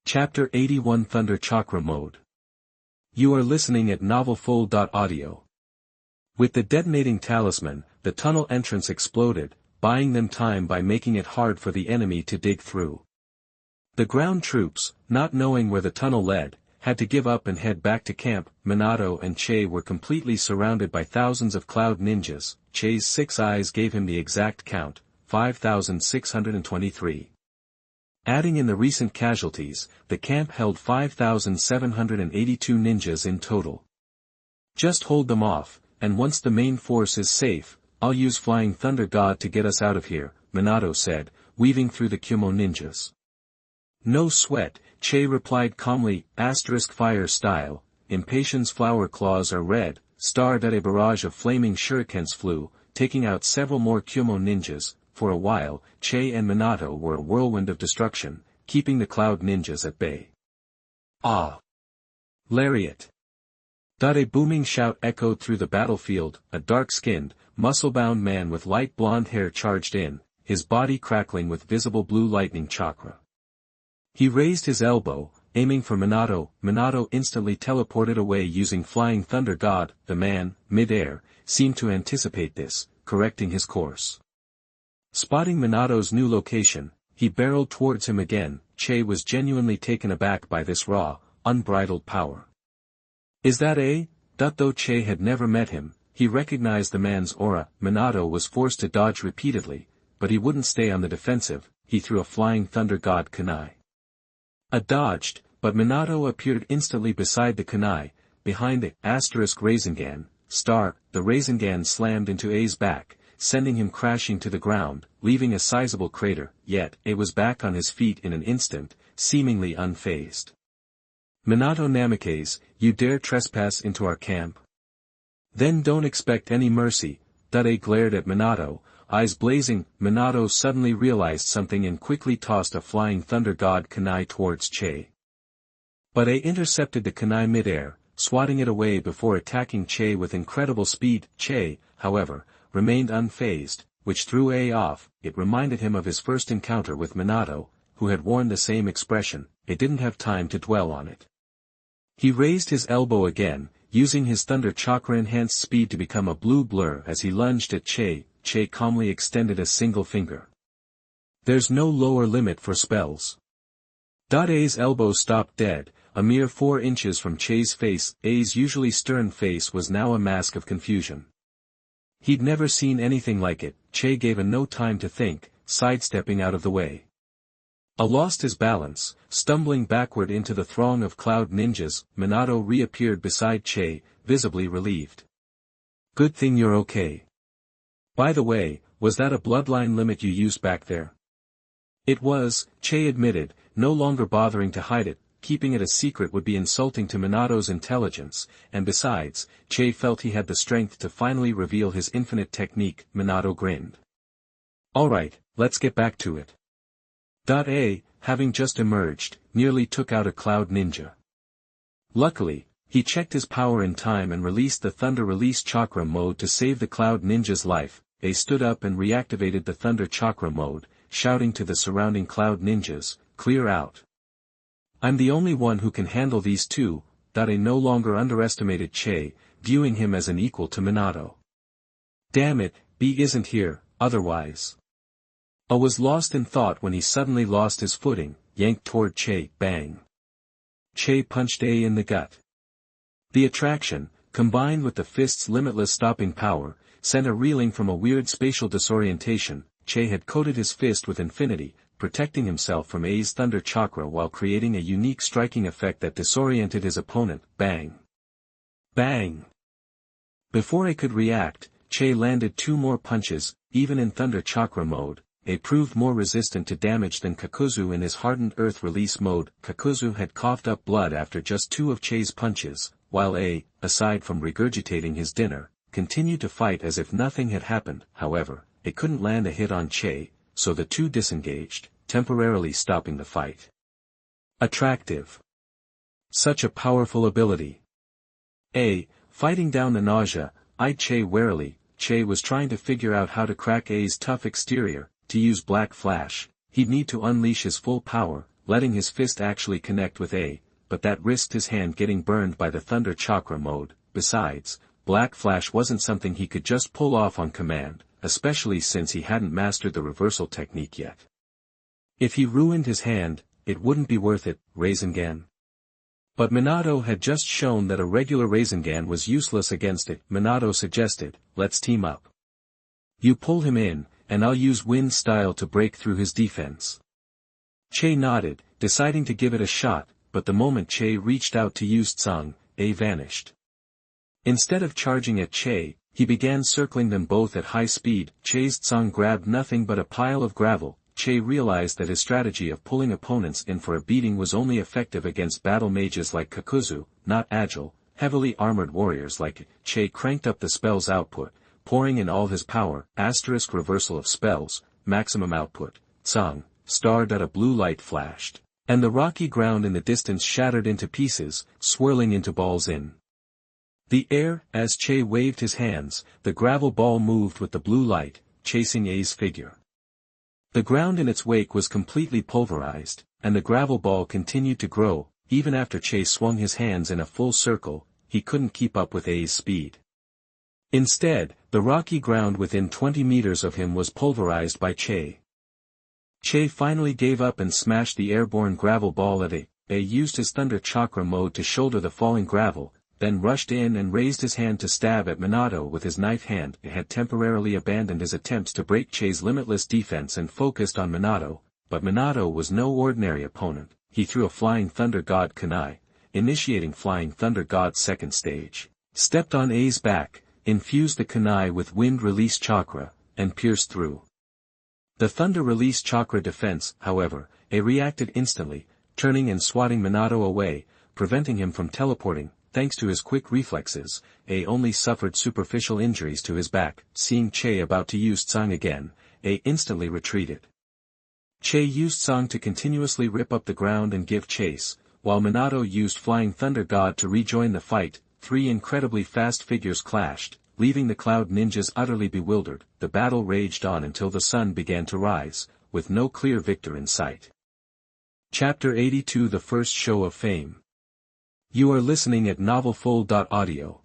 Chapter 81 Thunder Chakra Mode. You are listening at novelfull.audio. With the detonating talisman, the tunnel entrance exploded, buying them time by making it hard for the enemy to dig through. The ground troops, not knowing where the tunnel led, had to give up and head back to camp. Minato and Che were completely surrounded by thousands of cloud ninjas. Che's 6 eyes gave him the exact count, 5,623. Adding in the recent casualties, the camp held 5,782 ninjas in total. Just hold them off, and once the main force is safe, I'll use Flying Thunder God to get us out of here, Minato said, weaving through the Kumo ninjas. No sweat, Che replied calmly, *fire style, Impatience's flower claws are red, starred at a barrage of flaming shurikens flew, taking out several more Kumo ninjas. For a while, Che and Minato were a whirlwind of destruction, keeping the cloud ninjas at bay. Ah! Lariat! A booming shout echoed through the battlefield. A dark-skinned, muscle-bound man with light blonde hair charged in, his body crackling with visible blue lightning chakra. He raised his elbow, aiming for Minato. Minato instantly teleported away using Flying Thunder God. The man, mid-air, seemed to anticipate this, correcting his course. Spotting Minato's new location, he barreled towards him again. Che was genuinely taken aback by this raw, unbridled power. Is that a? Though Che had never met him, he recognized the man's aura. Minato was forced to dodge repeatedly, but he wouldn't stay on the defensive. He threw a Flying Thunder God kunai. A dodged, but Minato appeared instantly beside the kunai, behind the *Rasengan, star. The Rasengan slammed into A's back, sending him crashing to the ground, leaving a sizable crater, yet A was back on his feet in an instant, seemingly unfazed. Minato Namikaze, you dare trespass into our camp? Then don't expect any mercy. A glared at Minato, eyes blazing. Minato suddenly realized something and quickly tossed a Flying Thunder God kunai towards Che. But A intercepted the kunai mid-air, swatting it away before attacking Che with incredible speed. Che, however, remained unfazed, which threw A off. It reminded him of his first encounter with Minato, who had worn the same expression. It didn't have time to dwell on it. He raised his elbow again, using his Thunder Chakra-enhanced speed to become a blue blur as he lunged at Che. Che calmly extended a single finger. There's no lower limit for spells. A's elbow stopped dead, a mere 4 inches from Che's face. A's usually stern face was now a mask of confusion. He'd never seen anything like it. Che gave no time to think, sidestepping out of the way. A lost his balance, stumbling backward into the throng of cloud ninjas. Minato reappeared beside Che, visibly relieved. Good thing you're okay. By the way, was that a bloodline limit you used back there? It was, Che admitted, no longer bothering to hide it. Keeping it a secret would be insulting to Minato's intelligence, and besides, Che felt he had the strength to finally reveal his infinite technique. Minato grinned. Alright, let's get back to it. A, having just emerged, nearly took out a cloud ninja. Luckily, he checked his power in time and released the Thunder Release Chakra mode to save the cloud ninja's life. A stood up and reactivated the Thunder Chakra mode, shouting to the surrounding cloud ninjas, clear out. I'm the only one who can handle these two. A no longer underestimated Che, viewing him as an equal to Minato. Damn it, B isn't here, otherwise. A was lost in thought when he suddenly lost his footing, yanked toward Che. Bang. Che punched A in the gut. The attraction, combined with the fist's limitless stopping power, sent a reeling from a weird spatial disorientation. Che had coated his fist with infinity, protecting himself from A's Thunder Chakra while creating a unique striking effect that disoriented his opponent. Bang! Bang! Before A could react, Che landed 2 more punches. Even in Thunder Chakra mode, A proved more resistant to damage than Kakuzu in his hardened earth release mode. Kakuzu had coughed up blood after just 2 of Che's punches, while A, aside from regurgitating his dinner, continued to fight as if nothing had happened. However, it couldn't land a hit on Che, so the two disengaged, temporarily stopping the fight. Attractive. Such a powerful ability. A, fighting down the nausea, eyed Che warily. Che was trying to figure out how to crack A's tough exterior. To use Black Flash, he'd need to unleash his full power, letting his fist actually connect with A, but that risked his hand getting burned by the Thunder Chakra mode. Besides, Black Flash wasn't something he could just pull off on command, especially since he hadn't mastered the reversal technique yet. If he ruined his hand, it wouldn't be worth it, Rasengan. But Minato had just shown that a regular Rasengan was useless against it. Minato suggested, let's team up. You pull him in, and I'll use wind style to break through his defense. Che nodded, deciding to give it a shot, but the moment Che reached out to use Tsung, A vanished. Instead of charging at Che, he began circling them both at high speed. Che's Tsung grabbed nothing but a pile of gravel. Che realized that his strategy of pulling opponents in for a beating was only effective against battle mages like Kakuzu, not agile, heavily armored warriors like it. Che cranked up the spell's output, pouring in all his power, reversal of spells, maximum output, Tsung, a blue light flashed, and the rocky ground in the distance shattered into pieces, swirling into balls in the air. As Che waved his hands, the gravel ball moved with the blue light, chasing A's figure. The ground in its wake was completely pulverized, and the gravel ball continued to grow. Even after Che swung his hands in a full circle, he couldn't keep up with A's speed. Instead, the rocky ground within 20 meters of him was pulverized by Che. Che finally gave up and smashed the airborne gravel ball at A. A used his Thunder Chakra mode to shoulder the falling gravel, then rushed in and raised his hand to stab at Minato with his knife hand. He had temporarily abandoned his attempts to break Che's limitless defense and focused on Minato, but Minato was no ordinary opponent. He threw a Flying Thunder God Kunai, initiating Flying Thunder God's second stage, stepped on A's back, infused the Kunai with Wind Release Chakra, and pierced through. The Thunder Release Chakra defense, however, A reacted instantly, turning and swatting Minato away, preventing him from teleporting. Thanks to his quick reflexes, A only suffered superficial injuries to his back. Seeing Che about to use Tsung again, A instantly retreated. Che used Tsung to continuously rip up the ground and give chase, while Minato used Flying Thunder God to rejoin the fight. Three incredibly fast figures clashed, leaving the Cloud Ninjas utterly bewildered. The battle raged on until the sun began to rise, with no clear victor in sight. Chapter 82 The First Show of Fame. You are listening at novelfull.audio.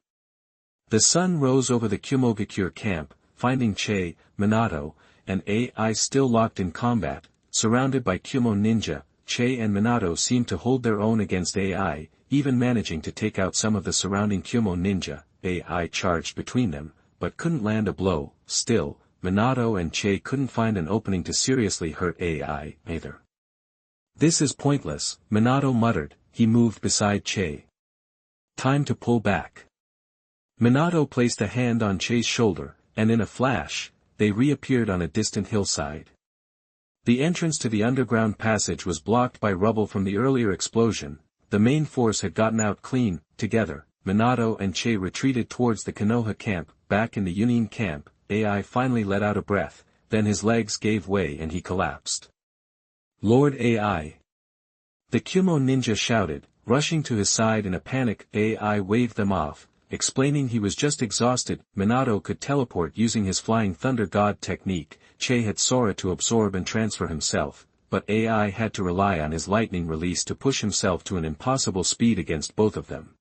The sun rose over the Kumogakure camp, finding Che, Minato, and AI still locked in combat, surrounded by Kumo ninja. Che and Minato seemed to hold their own against AI, even managing to take out some of the surrounding Kumo ninja. AI charged between them, but couldn't land a blow. Still, Minato and Che couldn't find an opening to seriously hurt AI, either. This is pointless, Minato muttered. He moved beside Che. Time to pull back. Minato placed a hand on Che's shoulder, and in a flash, they reappeared on a distant hillside. The entrance to the underground passage was blocked by rubble from the earlier explosion. The main force had gotten out clean. Together, Minato and Che retreated towards the Konoha camp. Back in the Yunyin camp, AI finally let out a breath, then his legs gave way and he collapsed. Lord AI! The Kumo ninja shouted, rushing to his side in a panic. AI waved them off, explaining he was just exhausted. Minato could teleport using his Flying Thunder God technique. Che had Sora to absorb and transfer himself, but AI had to rely on his lightning release to push himself to an impossible speed against both of them.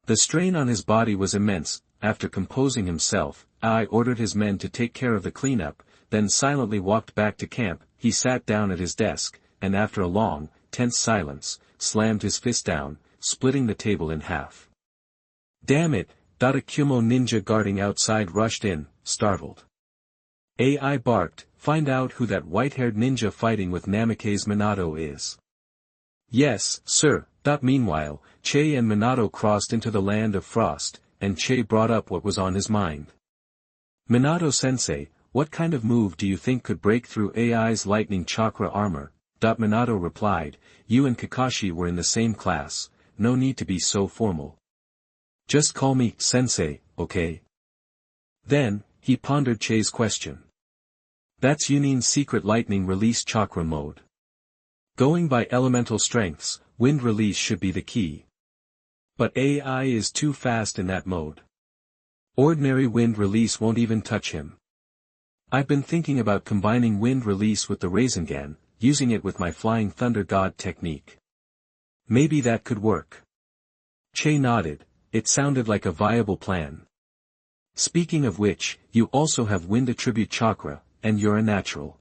The strain on his body was immense. After composing himself, AI ordered his men to take care of the cleanup, then silently walked back to camp. He sat down at his desk, and after a long, tense silence, slammed his fist down, splitting the table in half. Damn it! A Kumo ninja guarding outside rushed in, startled. AI barked, find out who that white-haired ninja fighting with Namikaze Minato is. Yes, sir. Meanwhile, Che and Minato crossed into the land of frost, and Che brought up what was on his mind. Minato-sensei, what kind of move do you think could break through AI's lightning chakra armor? Minato replied, you and Kakashi were in the same class, no need to be so formal. Just call me sensei, okay? Then, he pondered Che's question. That's Yunin's secret lightning release chakra mode. Going by elemental strengths, wind release should be the key. But AI is too fast in that mode. Ordinary wind release won't even touch him. I've been thinking about combining wind release with the Rasengan. using it with my Flying Thunder God technique. Maybe that could work. Che nodded. It sounded like a viable plan. Speaking of which, you also have Wind Attribute Chakra, and you're a natural.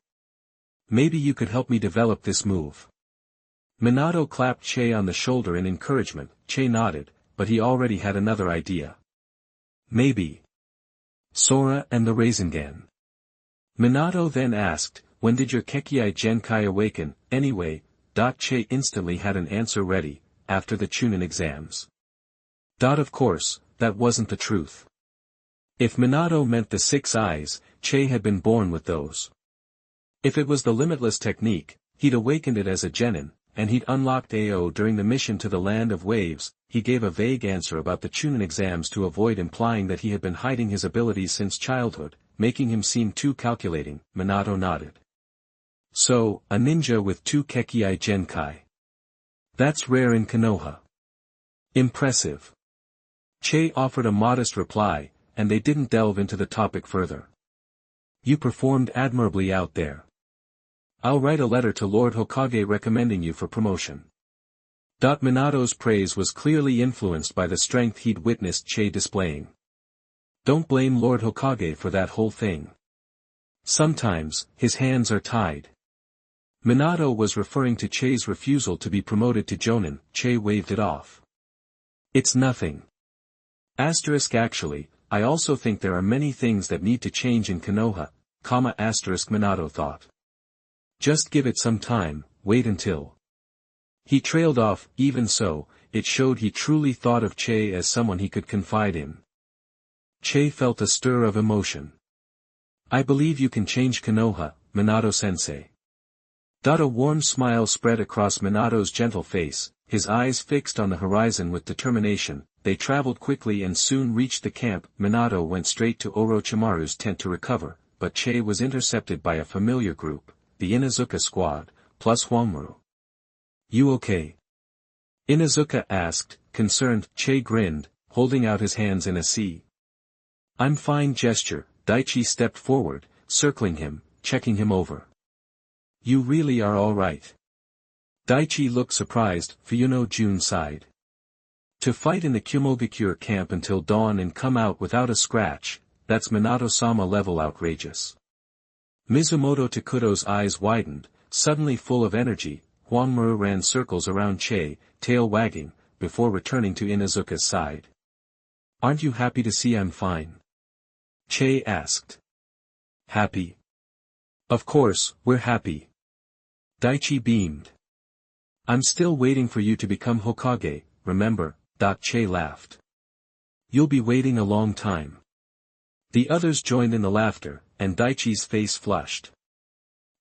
Maybe you could help me develop this move. Minato clapped Che on the shoulder in encouragement. Che nodded, but he already had another idea. Maybe. Sora and the Rasengan. Minato then asked, when did your Kekii Genkai awaken, anyway? Che instantly had an answer ready, after the Chunin exams. Of course, that wasn't the truth. If Minato meant the 6 eyes, Che had been born with those. If it was the limitless technique, he'd awakened it as a genin, and he'd unlocked AO during the mission to the Land of Waves. He gave a vague answer about the Chunin exams to avoid implying that he had been hiding his abilities since childhood, making him seem too calculating. Minato nodded. So, a ninja with 2 Kekii Genkai. That's rare in Konoha. Impressive. Che offered a modest reply, and they didn't delve into the topic further. You performed admirably out there. I'll write a letter to Lord Hokage recommending you for promotion. Minato's praise was clearly influenced by the strength he'd witnessed Che displaying. Don't blame Lord Hokage for that whole thing. Sometimes, his hands are tied. Minato was referring to Che's refusal to be promoted to Jonin. Che waved it off. It's nothing. Actually, I also think there are many things that need to change in Konoha, Minato thought. Just give it some time, wait until. He trailed off. Even so, it showed he truly thought of Che as someone he could confide in. Che felt a stir of emotion. I believe you can change Konoha, Minato-sensei. A warm smile spread across Minato's gentle face, his eyes fixed on the horizon with determination. They traveled quickly and soon reached the camp. Minato went straight to Orochimaru's tent to recover, but Che was intercepted by a familiar group, the Inuzuka squad, plus Hwangmaru. You okay? Inuzuka asked, concerned. Che grinned, holding out his hands in a C. I'm fine gesture. Daichi stepped forward, circling him, checking him over. You really are all right. Daichi looked surprised. Fuyuno Jun sighed. To fight in the Kumogakure camp until dawn and come out without a scratch, that's Minato-sama level outrageous. Mizumoto Takuto's eyes widened, suddenly full of energy. Hwangmaru ran circles around Che, tail wagging, before returning to Inuzuka's side. Aren't you happy to see I'm fine? Che asked. Happy? Of course, we're happy. Daichi beamed. I'm still waiting for you to become Hokage, remember? Che laughed. You'll be waiting a long time. The others joined in the laughter, and Daichi's face flushed.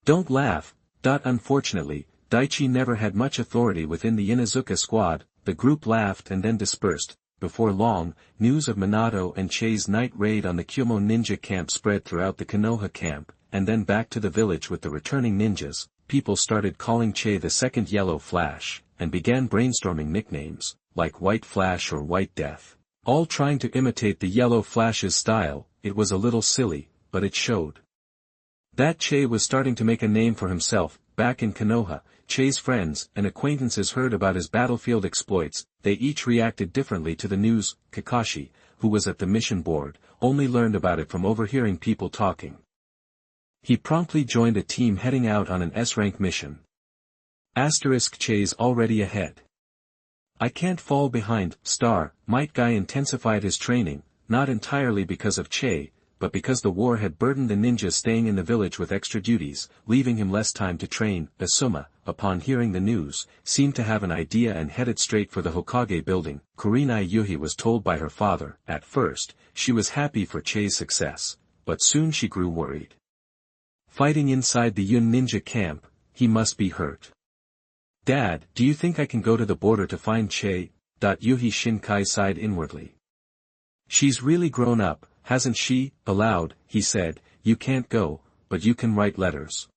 Don't laugh. Unfortunately, Daichi never had much authority within the Inuzuka squad. The group laughed and then dispersed. Before long, news of Minato and Che's night raid on the Kyumo ninja camp spread throughout the Konoha camp, and then back to the village with the returning ninjas. People started calling Che the second Yellow Flash, and began brainstorming nicknames, like White Flash or White Death, all trying to imitate the Yellow Flash's style. It was a little silly, but it showed that Che was starting to make a name for himself. Back in Konoha, Che's friends and acquaintances heard about his battlefield exploits. They each reacted differently to the news. Kakashi, who was at the mission board, only learned about it from overhearing people talking. He promptly joined a team heading out on an S-rank mission. Che's already ahead. I can't fall behind. Might Guy intensified his training, not entirely because of Che, but because the war had burdened the ninja staying in the village with extra duties, leaving him less time to train. Asuma, upon hearing the news, seemed to have an idea and headed straight for the Hokage building. Kurenai Yuhi was told by her father. At first, she was happy for Che's success, but soon she grew worried. Fighting inside the Yun ninja camp, he must be hurt. Dad, do you think I can go to the border to find Che? Yuhi Shinkai sighed inwardly. She's really grown up, hasn't she? Aloud, he said, you can't go, but you can write letters.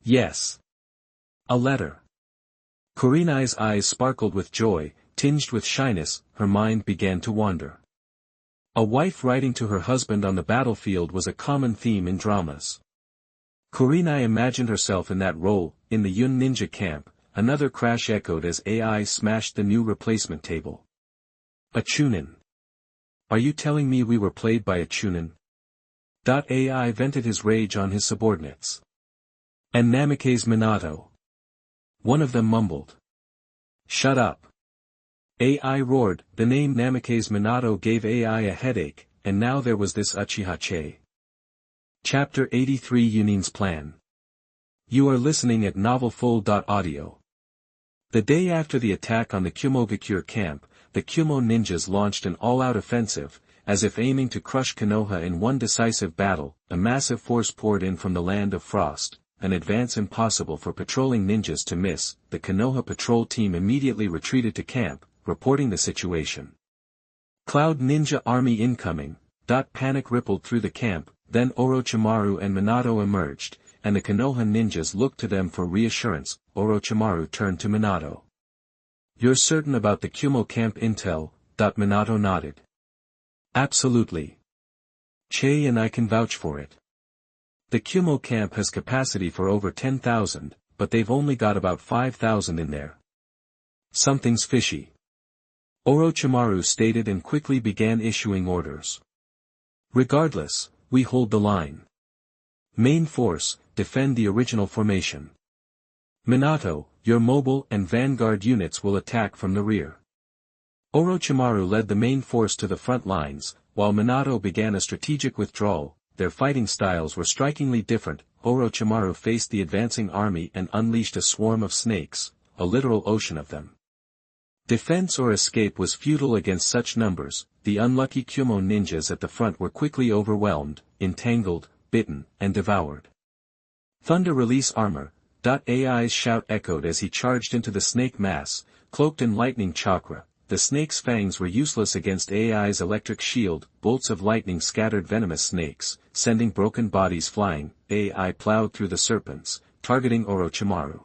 Yes. A letter. Kurenai's eyes sparkled with joy, tinged with shyness. Her mind began to wander. A wife writing to her husband on the battlefield was a common theme in dramas. Kurenai imagined herself in that role. in the Yun ninja camp, another crash echoed as AI smashed the new replacement table. A Chunin. Are you telling me we were played by a Chunin? AI vented his rage on his subordinates. And Namikaze Minato. One of them mumbled. Shut up. AI roared. The name Namikaze Minato gave AI a headache, and now there was this Uchiha Che. Chapter 83 Yunin's Plan. You are listening at novelfull.audio. The day after the attack on the Kumogakure camp, the Kumo ninjas launched an all-out offensive, as if aiming to crush Konoha in one decisive battle. A massive force poured in from the land of frost, an advance impossible for patrolling ninjas to miss. The Konoha patrol team immediately retreated to camp, reporting the situation. Cloud Ninja Army incoming. Panic rippled through the camp, then Orochimaru and Minato emerged, and the Konoha ninjas looked to them for reassurance. Orochimaru turned to Minato. You're certain about the Kumo camp intel? Minato nodded. Absolutely. Che and I can vouch for it. The Kumo camp has capacity for over 10,000, but they've only got about 5,000 in there. Something's fishy. Orochimaru stated and quickly began issuing orders. Regardless, we hold the line. Main force, defend the original formation. Minato, your mobile and vanguard units will attack from the rear. Orochimaru led the main force to the front lines, while Minato began a strategic withdrawal. Their fighting styles were strikingly different. Orochimaru faced the advancing army and unleashed a swarm of snakes, a literal ocean of them. Defense or escape was futile against such numbers. The unlucky Kumo ninjas at the front were quickly overwhelmed, entangled, bitten, and devoured. Thunder release armor. AI's shout echoed as he charged into the snake mass, cloaked in lightning chakra. The snake's fangs were useless against AI's electric shield. Bolts of lightning scattered venomous snakes, sending broken bodies flying. AI plowed through the serpents, targeting Orochimaru.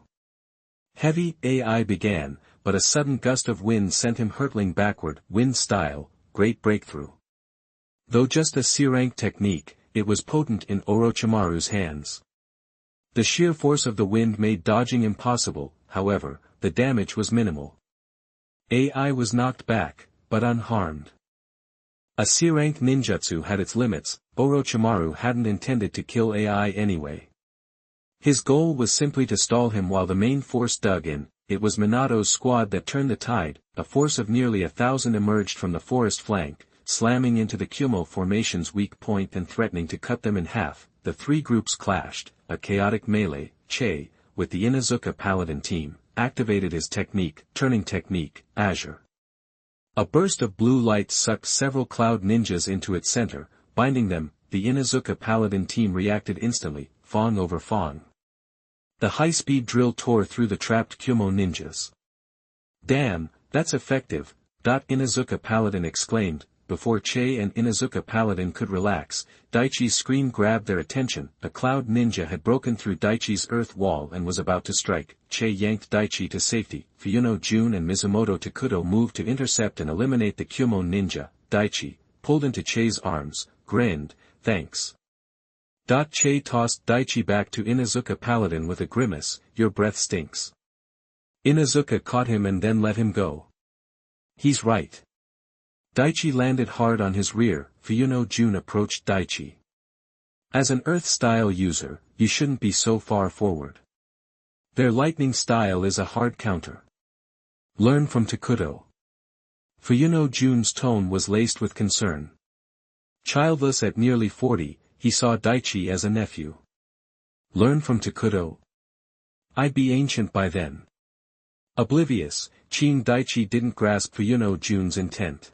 Heavy AI began, but a sudden gust of wind sent him hurtling backward. Wind style, great breakthrough. Though just a C-rank technique, it was potent in Orochimaru's hands. The sheer force of the wind made dodging impossible. However, the damage was minimal. AI was knocked back, but unharmed. A C-rank ninjutsu had its limits. Orochimaru hadn't intended to kill AI anyway. His goal was simply to stall him while the main force dug in. It was Minato's squad that turned the tide. A force of nearly 1,000 emerged from the forest flank, slamming into the Kumo formation's weak point and threatening to cut them in half. The three groups clashed. A chaotic melee. Che, with the Inuzuka Paladin team, activated his technique, turning technique, Azure. A burst of blue light sucked several cloud ninjas into its center, binding them. The Inuzuka Paladin team reacted instantly, Fong over Fong. The high-speed drill tore through the trapped Kumo ninjas. Damn, that's effective, Inuzuka Paladin exclaimed. Before Che and Inuzuka Paladin could relax, Daichi's scream grabbed their attention. A cloud ninja had broken through Daichi's earth wall and was about to strike. Che yanked Daichi to safety. Fuyuno Jun and Mizumoto Takuto moved to intercept and eliminate the Kumo ninja. Daichi, pulled into Che's arms, grinned, thanks. Che tossed Daichi back to Inuzuka Paladin with a grimace, your breath stinks. Inuzuka caught him and then let him go. He's right. Daichi landed hard on his rear. Fuyuno Jun approached Daichi. As an Earth-style user, you shouldn't be so far forward. Their lightning style is a hard counter. Learn from Takuto. Fuyuno Jun's tone was laced with concern. Childless at nearly 40, he saw Daichi as a nephew. Learn from Takuto? I'd be ancient by then. Oblivious, Daichi didn't grasp Fuyuno Jun's intent.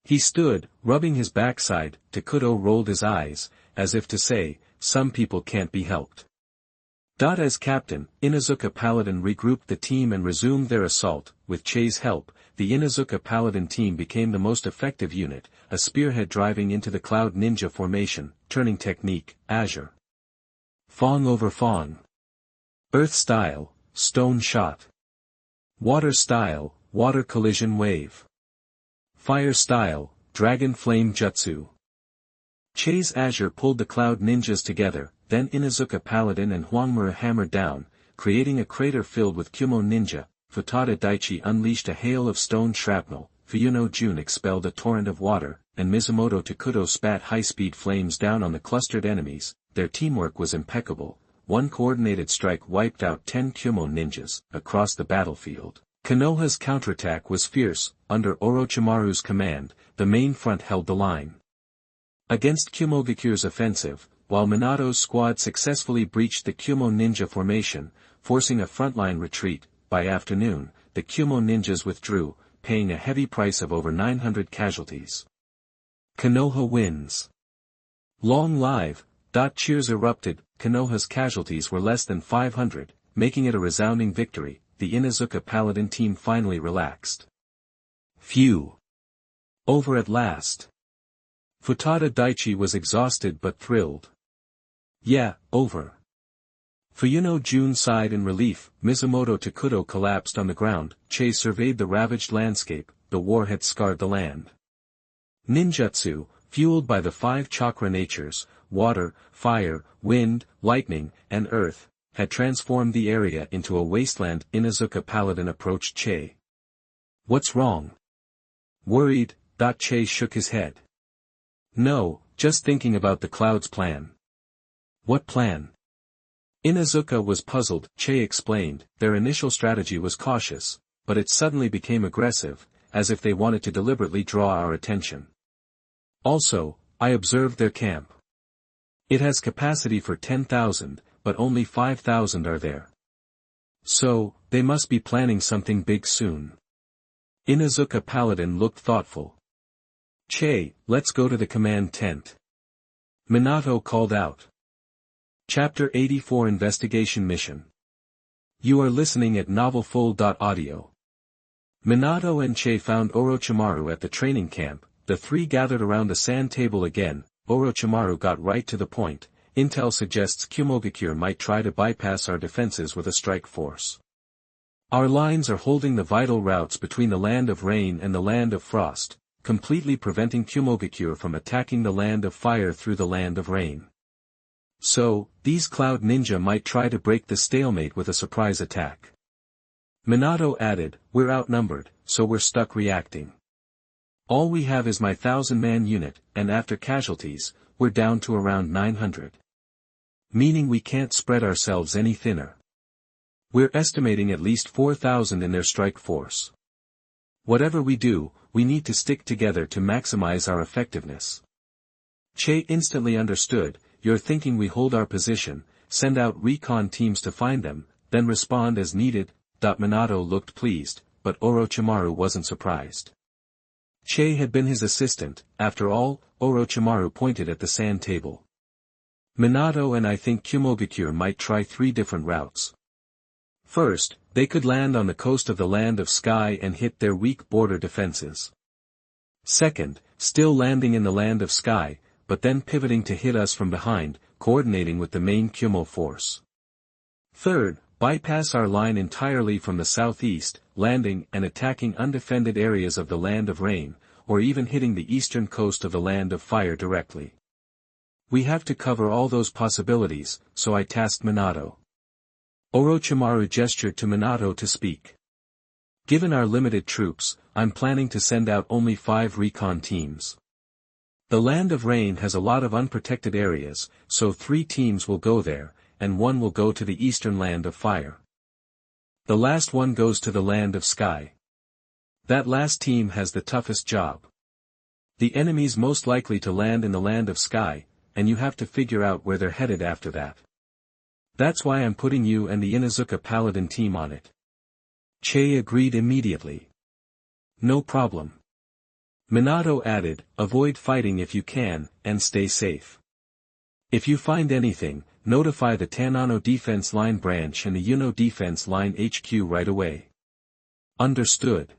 He stood, rubbing his backside. Takuto rolled his eyes, as if to say, some people can't be helped. As captain, Inuzuka Paladin regrouped the team and resumed their assault. With Che's help, the Inuzuka Paladin team became the most effective unit, a spearhead driving into the cloud ninja formation, turning technique, Azure. Fong over Fong. Earth style, stone shot. Water style, water collision wave. Fire style, dragon flame jutsu. Che's Azure pulled the cloud ninjas together, then Inuzuka Paladin and Hwangmura hammered down, creating a crater filled with Kumo ninja. Futada Daichi unleashed a hail of stone shrapnel, Fuyuno Jun expelled a torrent of water, and Mizumoto Takuto spat high-speed flames down on the clustered enemies. Their teamwork was impeccable. One coordinated strike wiped out 10 Kumo ninjas across the battlefield. Konoha's counterattack was fierce. Under Orochimaru's command, the main front held the line against Kumogakure's offensive, while Minato's squad successfully breached the Kumo ninja formation, forcing a frontline retreat. By afternoon, the Kumo ninjas withdrew, paying a heavy price of over 900 casualties. Konoha wins. Long live! Cheers erupted. Konoha's casualties were less than 500, making it a resounding victory. The Inuzuka Paladin team finally relaxed. Phew! Over at last. Futada Daichi was exhausted but thrilled. Yeah, over. Fuyuno Jun sighed in relief. Mizumoto Takuto collapsed on the ground. Che surveyed the ravaged landscape. The war had scarred the land. Ninjutsu, fueled by the 5 chakra natures, water, fire, wind, lightning, and earth, had transformed the area into a wasteland. Inuzuka Paladin approached Che. What's wrong? Worried, Che shook his head. No, just thinking about the Cloud's plan. What plan? Inuzuka was puzzled. Che explained, their initial strategy was cautious, but it suddenly became aggressive, as if they wanted to deliberately draw our attention. Also, I observed their camp. It has capacity for 10,000, but only 5,000 are there. So, they must be planning something big soon. Inuzuka Paladin looked thoughtful. Che, let's go to the command tent. Minato called out. Chapter 84 Investigation Mission. You are listening at novelfull.audio. Minato and Che found Orochimaru at the training camp. The three gathered around the sand table again. Orochimaru got right to the point. Intel suggests Kumogakure might try to bypass our defenses with a strike force. Our lines are holding the vital routes between the land of rain and the land of frost, completely preventing Kumogakure from attacking the land of fire through the land of rain. So, these cloud ninja might try to break the stalemate with a surprise attack. Minato added, we're outnumbered, so we're stuck reacting. All we have is my 1,000-man unit, and after casualties, we're down to around 900. Meaning we can't spread ourselves any thinner. We're estimating at least 4,000 in their strike force. Whatever we do, we need to stick together to maximize our effectiveness. Che instantly understood. You're thinking we hold our position, send out recon teams to find them, then respond as needed. Minato looked pleased, but Orochimaru wasn't surprised. Che had been his assistant. After all, Orochimaru pointed at the sand table. Minato and I think Kumogakure might try 3 different routes. First, they could land on the coast of the Land of Sky and hit their weak border defenses. Second, still landing in the Land of Sky, but then pivoting to hit us from behind, coordinating with the main Kumo force. Third, bypass our line entirely from the southeast, landing and attacking undefended areas of the Land of Rain, or even hitting the eastern coast of the Land of Fire directly. We have to cover all those possibilities, so I tasked Minato. Orochimaru gestured to Minato to speak. Given our limited troops, I'm planning to send out only 5 recon teams. The Land of Rain has a lot of unprotected areas, so 3 teams will go there, and 1 will go to the eastern Land of Fire. The last one goes to the Land of Sky. That last team has the toughest job. The enemy's most likely to land in the Land of Sky, and you have to figure out where they're headed after that. That's why I'm putting you and the Inuzuka Paladin team on it. Che agreed immediately. No problem. Minato added, avoid fighting if you can, and stay safe. If you find anything, notify the Tanano Defense Line branch and the Yuno Defense Line HQ right away. Understood.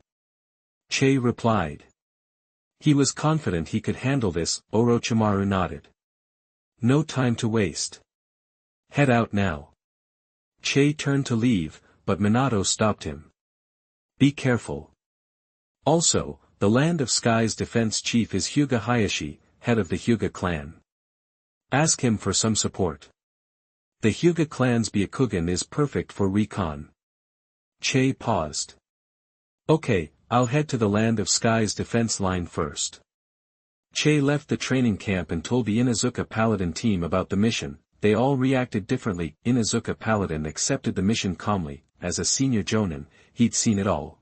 Che replied. He was confident he could handle this. Orochimaru nodded. No time to waste. Head out now. Che turned to leave, but Minato stopped him. Be careful. Also, the Land of Sky's defense chief is Hyuga Hayashi, head of the Hyuga clan. Ask him for some support. The Hyuga clan's Byakugan is perfect for recon. Che paused. Okay, I'll head to the Land of Sky's defense line first. Che left the training camp and told the Inazuka Paladin team about the mission. They all reacted differently. Inazuka Paladin accepted the mission calmly. As a senior jonin, he'd seen it all.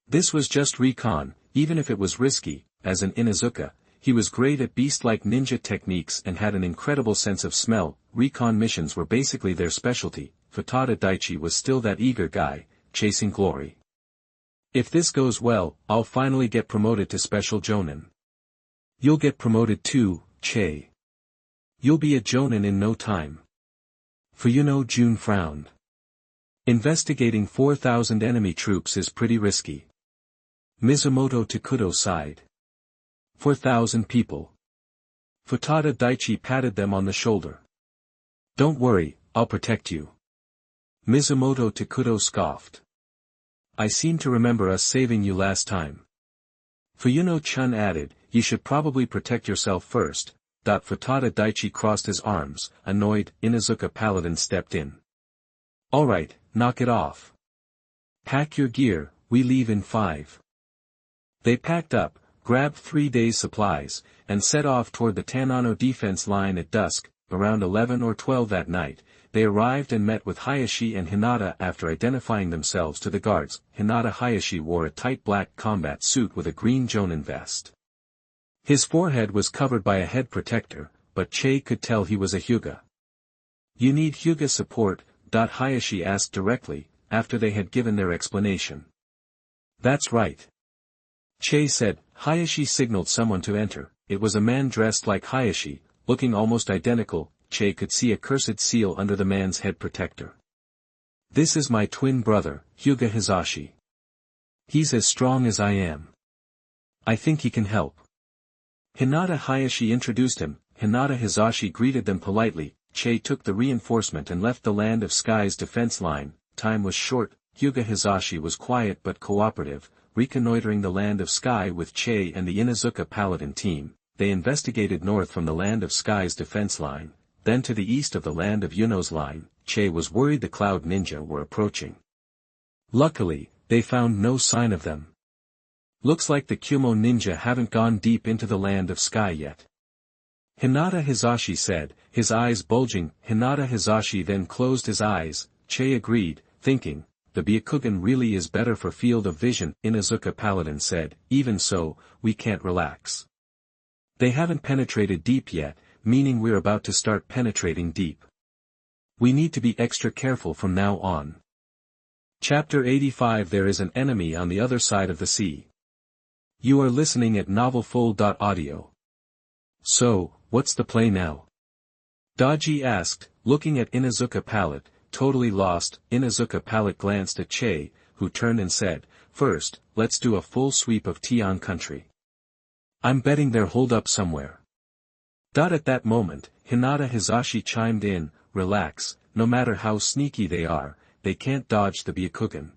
This was just recon, even if it was risky. As an Inazuka, he was great at beast-like ninja techniques and had an incredible sense of smell. Recon missions were basically their specialty. Futada Daichi was still that eager guy, chasing glory. If this goes well, I'll finally get promoted to special jonin. You'll get promoted too, Che. You'll be a jonin in no time. Jun frowned. Investigating 4,000 enemy troops is pretty risky. Mizumoto Takudo sighed. 4,000 people. Futada Daichi patted them on the shoulder. Don't worry, I'll protect you. Mizumoto Takudo scoffed. I seem to remember us saving you last time. Fuyuno-chan added, you should probably protect yourself first. Futada Daichi crossed his arms, annoyed. Inazuka Paladin stepped in. Alright, knock it off. Pack your gear, we leave in 5. They packed up, grabbed 3 days' supplies, and set off toward the Tanano defense line at dusk. Around 11 or 12 that night, they arrived and met with Hayashi and Hinata. After identifying themselves to the guards. Hayashi wore a tight black combat suit with a green jonin vest. His forehead was covered by a head protector, but Che could tell he was a Hyuga. You need Hyuga support? Hayashi asked directly, after they had given their explanation. That's right. Che said. Hayashi signaled someone to enter. It was a man dressed like Hayashi, looking almost identical. Che could see a cursed seal under the man's head protector. This is my twin brother, Hyuga Hizashi. He's as strong as I am. I think he can help. Hinata Hayashi introduced him. Hinata Hizashi greeted them politely. Che took the reinforcement and left the Land of Sky's defense line. Time was short. Hyuga Hizashi was quiet but cooperative, reconnoitering the Land of Sky with Che and the Inazuka Paladin team. They investigated north from the Land of Sky's defense line, then to the east of the Land of Yuno's line. Che was worried the Cloud Ninja were approaching. Luckily, they found no sign of them. Looks like the Kumo Ninja haven't gone deep into the Land of Sky yet. Hinata Hizashi said, his eyes bulging. Hinata Hizashi then closed his eyes. Che agreed, thinking, the Byakugan really is better for field of vision. Inazuka Paladin said, even so, we can't relax. They haven't penetrated deep yet, meaning we're about to start penetrating deep. We need to be extra careful from now on. Chapter 85. There is an enemy on the other side of the sea. You are listening at novelfull.audio. So, what's the play now? Daji asked, looking at Inazuka Palette, totally lost. Inazuka Palette glanced at Che, who turned and said, first, let's do a full sweep of Tian country. I'm betting they're holed up somewhere. At that moment, Hinata Hizashi chimed in, relax, no matter how sneaky they are, they can't dodge the Byakugan.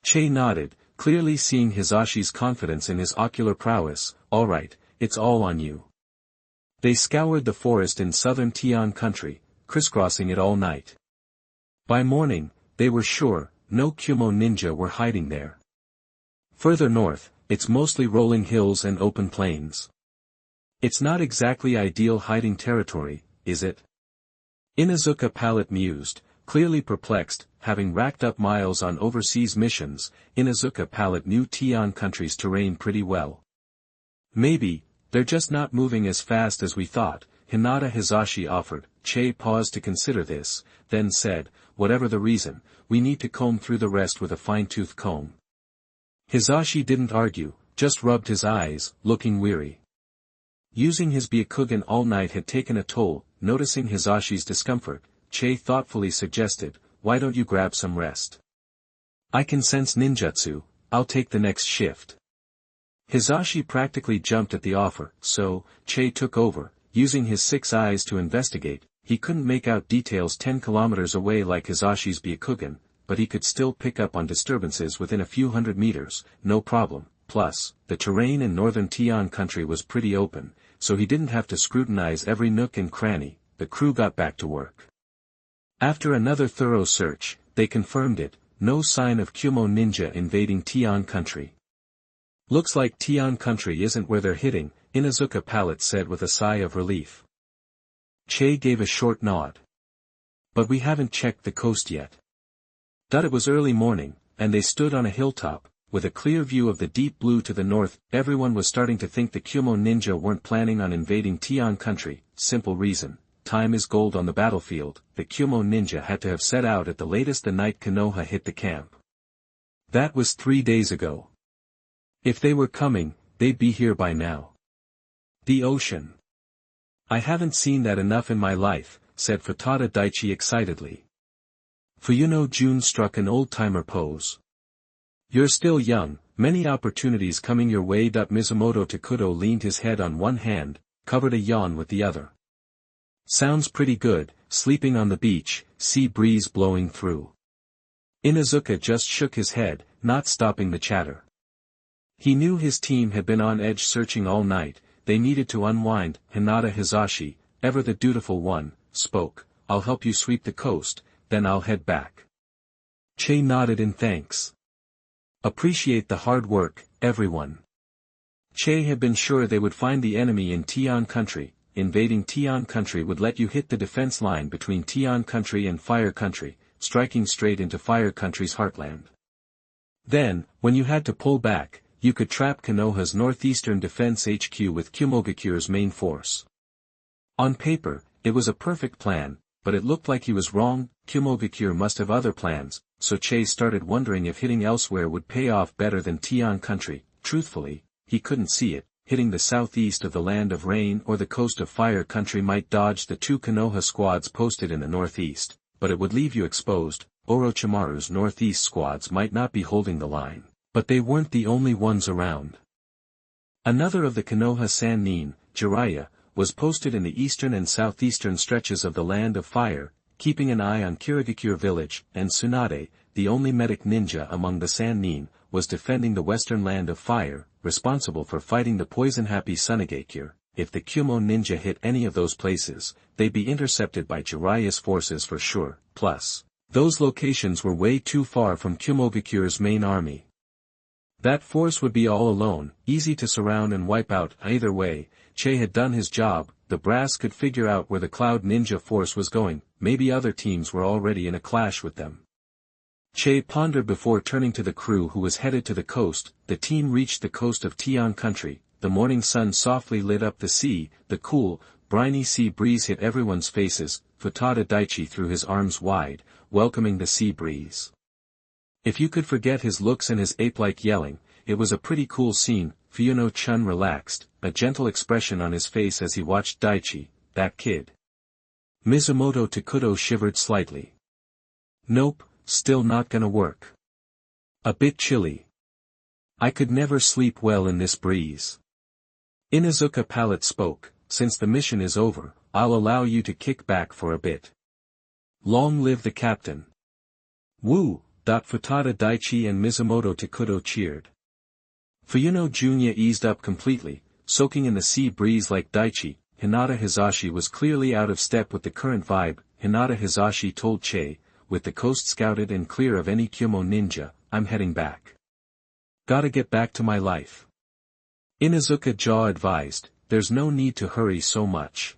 Che nodded, clearly seeing Hizashi's confidence in his ocular prowess. Alright, it's all on you. They scoured the forest in southern Tian country, crisscrossing it all night. By morning, they were sure, no Kumo ninja were hiding there. Further north, it's mostly rolling hills and open plains. It's not exactly ideal hiding territory, is it? Inazuka Palette mused, clearly perplexed. Having racked up miles on overseas missions, Inazuka Palette knew Tian country's terrain pretty well. Maybe, they're just not moving as fast as we thought, Hinata Hizashi offered. Che paused to consider this, then said, whatever the reason, we need to comb through the rest with a fine-tooth comb. Hizashi didn't argue, just rubbed his eyes, looking weary. Using his Byakugan all night had taken a toll. Noticing Hizashi's discomfort, Che thoughtfully suggested, why don't you grab some rest? I can sense ninjutsu, I'll take the next shift. Hizashi practically jumped at the offer, so, Che took over, using his 6 eyes to investigate. He couldn't make out details 10 kilometers away like Hizashi's Byakugan, but he could still pick up on disturbances within a few hundred meters, no problem. Plus, the terrain in northern Tian country was pretty open, so he didn't have to scrutinize every nook and cranny. The crew got back to work. After another thorough search, they confirmed it, no sign of Kumo ninja invading Tian country. Looks like Tian country isn't where they're hitting, Inuzuka Palette said with a sigh of relief. Che gave a short nod. But we haven't checked the coast yet. It was early morning, and they stood on a hilltop, with a clear view of the deep blue to the north. Everyone was starting to think the Kumo ninja weren't planning on invading Tian country. Simple reason, time is gold on the battlefield. The Kumo ninja had to have set out at the latest the night Konoha hit the camp. That was 3 days ago. If they were coming, they'd be here by now. The ocean. I haven't seen that enough in my life, said Futada Daichi excitedly. Fuyuno Jun struck an old-timer pose. You're still young, many opportunities coming your way. Mizumoto Takuto leaned his head on one hand, covered a yawn with the other. Sounds pretty good, sleeping on the beach, sea breeze blowing through. Inuzuka just shook his head, not stopping the chatter. He knew his team had been on edge searching all night. They needed to unwind. Hinata Hizashi, ever the dutiful one, spoke. I'll help you sweep the coast, then I'll head back. Che nodded in thanks. Appreciate the hard work, everyone. Che had been sure they would find the enemy in Tian country. Invading Tian country would let you hit the defense line between Tian country and Fire country, striking straight into Fire country's heartland. Then, when you had to pull back, you could trap Konoha's northeastern defense HQ with Kumogakure's main force. On paper, it was a perfect plan, but it looked like he was wrong. Kumogakure must have other plans, so Che started wondering if hitting elsewhere would pay off better than Tian country. Truthfully, he couldn't see it. Hitting the southeast of the Land of Rain or the coast of Fire country might dodge the 2 Konoha squads posted in the northeast, but it would leave you exposed. Orochimaru's northeast squads might not be holding the line, but they weren't the only ones around. Another of the Konoha Sannin, Jiraiya, was posted in the eastern and southeastern stretches of the Land of Fire, keeping an eye on Kirigakure village, and Tsunade, the only medic ninja among the Sannin, was defending the western Land of Fire, responsible for fighting the poison-happy Tsunagakure. If the Kumo ninja hit any of those places, they'd be intercepted by Jiraiya's forces for sure. Plus, those locations were way too far from Kumogakure's main army. That force would be all alone, easy to surround and wipe out. Either way, Che had done his job. The brass could figure out where the Cloud Ninja force was going. Maybe other teams were already in a clash with them. Che pondered before turning to the crew who was headed to the coast. The team reached the coast of Tian country. The morning sun softly lit up the sea. The cool, briny sea breeze hit everyone's faces. Futada Daichi threw his arms wide, welcoming the sea breeze. If you could forget his looks and his ape-like yelling, it was a pretty cool scene. Fuyuno-chun relaxed, a gentle expression on his face as he watched Daichi. That kid. Mizumoto Takuto shivered slightly. Nope, still not gonna work. A bit chilly. I could never sleep well in this breeze. Inuzuka Palette spoke. Since the mission is over, I'll allow you to kick back for a bit. Long live the captain. Woo! Futada Daichi and Mizumoto Takuto cheered. Fuyuno Junya eased up completely, soaking in the sea breeze like Daichi. Hinata Hizashi was clearly out of step with the current vibe. Hinata Hizashi told Che, with the coast scouted and clear of any Kumo ninja, I'm heading back. Gotta get back to my life. Inuzuka jaw advised, there's no need to hurry so much.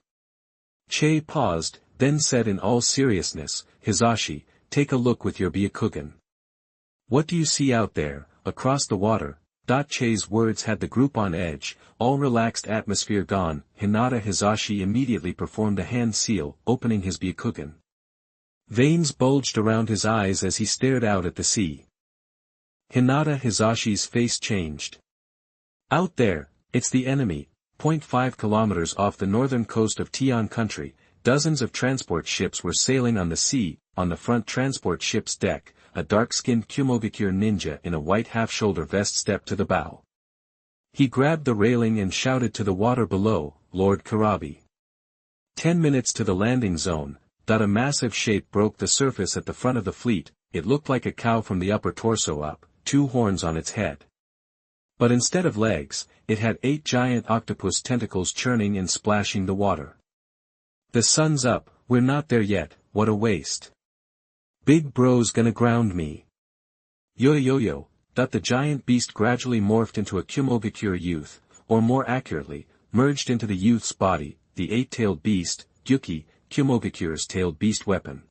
Che paused, then said in all seriousness, Hizashi, take a look with your Byakugan. What do you see out there, across the water? Che's words had the group on edge. All relaxed atmosphere gone. Hinata Hizashi immediately performed a hand seal, opening his Byakugan. Veins bulged around his eyes as he stared out at the sea. Hinata Hizashi's face changed. Out there, it's the enemy. 0.5 kilometers off the northern coast of Tian country, dozens of transport ships were sailing on the sea. On the front transport ship's deck, a dark-skinned Kumogakure ninja in a white half-shoulder vest stepped to the bow. He grabbed the railing and shouted to the water below, Lord Karabi. 10 minutes to the landing zone. A massive shape broke the surface at the front of the fleet. It looked like a cow from the upper torso up, 2 horns on its head. But instead of legs, it had 8 giant octopus tentacles churning and splashing the water. The sun's up, we're not there yet, what a waste. Big bro's gonna ground me. Yo. The giant beast gradually morphed into a Kumogakure youth, or more accurately, merged into the youth's body, the eight-tailed beast, Yuki, Kumogakure's tailed beast weapon.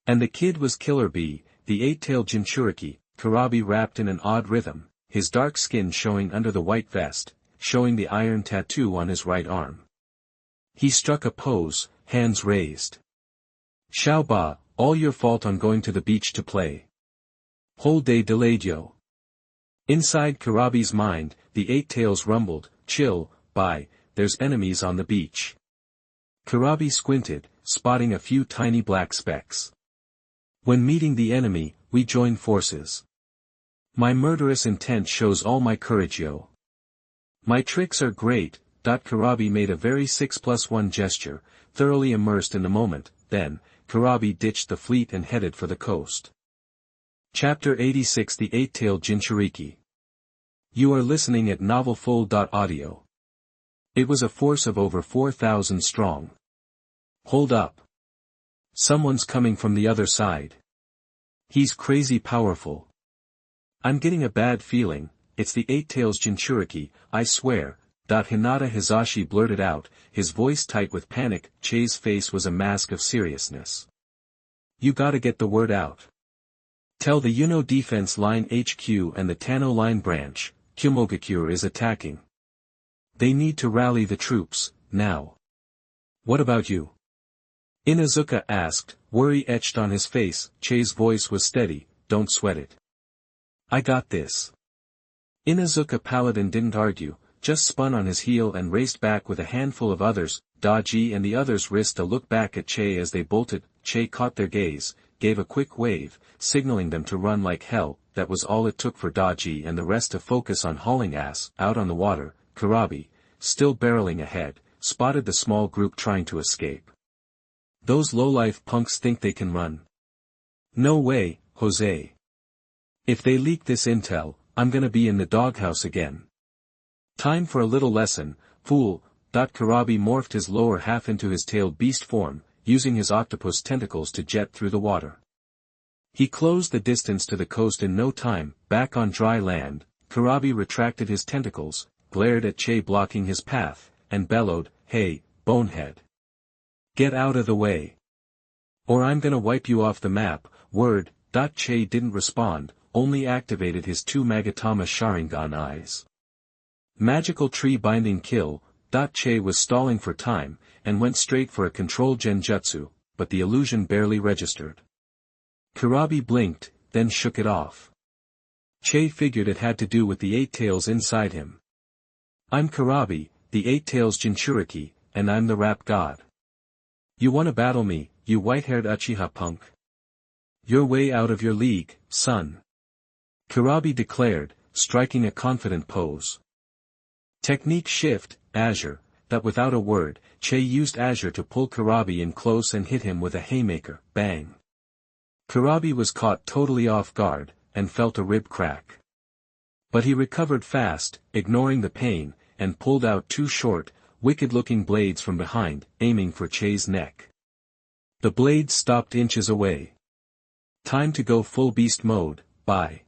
And the kid was Killer Bee, the eight-tailed Jinchuuriki, Kurabi wrapped in an odd rhythm, his dark skin showing under the white vest, showing the iron tattoo on his right arm. He struck a pose, hands raised. Xiaoba, all your fault on going to the beach to play. Whole day delayed yo. Inside Kurabi's mind, the eight tails rumbled, chill, bye, there's enemies on the beach. Kurabi squinted, spotting a few tiny black specks. When meeting the enemy, we join forces. My murderous intent shows all my courage yo. My tricks are great. Kurabi made a very 6+1 gesture, thoroughly immersed in the moment, then, Kurabi ditched the fleet and headed for the coast. Chapter 86 The Eight-Tailed Jinchuuriki. You are listening at novelfull.audio. It was a force of over 4,000 strong. Hold up. Someone's coming from the other side. He's crazy powerful. I'm getting a bad feeling, it's the eight-tails Jinchuuriki, I swear. Hinata Hizashi blurted out, his voice tight with panic. Chei's face was a mask of seriousness. You gotta get the word out. Tell the Yuno Defense Line HQ and the Tano Line branch, Kumogakure is attacking. They need to rally the troops, now. What about you? Inuzuka asked, worry etched on his face. Chei's voice was steady, don't sweat it. I got this. Inuzuka Paladin didn't argue, just spun on his heel and raced back with a handful of others. Daji and the others risked a look back at Chei as they bolted. Chei caught their gaze, gave a quick wave, signaling them to run like hell. That was all it took for Daji and the rest to focus on hauling ass. Out on the water, Kurabi, still barreling ahead, spotted the small group trying to escape. Those lowlife punks think they can run. No way, Jose. If they leak this intel, I'm gonna be in the doghouse again. Time for a little lesson, fool. Kurabi morphed his lower half into his tailed beast form, using his octopus tentacles to jet through the water. He closed the distance to the coast in no time. Back on dry land, Kurabi retracted his tentacles, glared at Chei blocking his path, and bellowed, hey, bonehead. Get out of the way. Or I'm gonna wipe you off the map, word. Chei didn't respond, only activated his two Magatama Sharingan eyes. Magical tree binding kill. Chei was stalling for time, and went straight for a control genjutsu, but the illusion barely registered. Kurabi blinked, then shook it off. Chei figured it had to do with the eight tails inside him. I'm Kurabi, the eight tails Jinchuuriki, and I'm the rap god. You wanna battle me, you white-haired Uchiha punk? You're way out of your league, son. Kurabi declared, striking a confident pose. Technique shift, Azure. That without a word, Chei used Azure to pull Kurabi in close and hit him with a haymaker, bang. Kurabi was caught totally off guard, and felt a rib crack. But he recovered fast, ignoring the pain, and pulled out two short, wicked-looking blades from behind, aiming for Chei's neck. The blades stopped inches away. Time to go full beast mode, bye.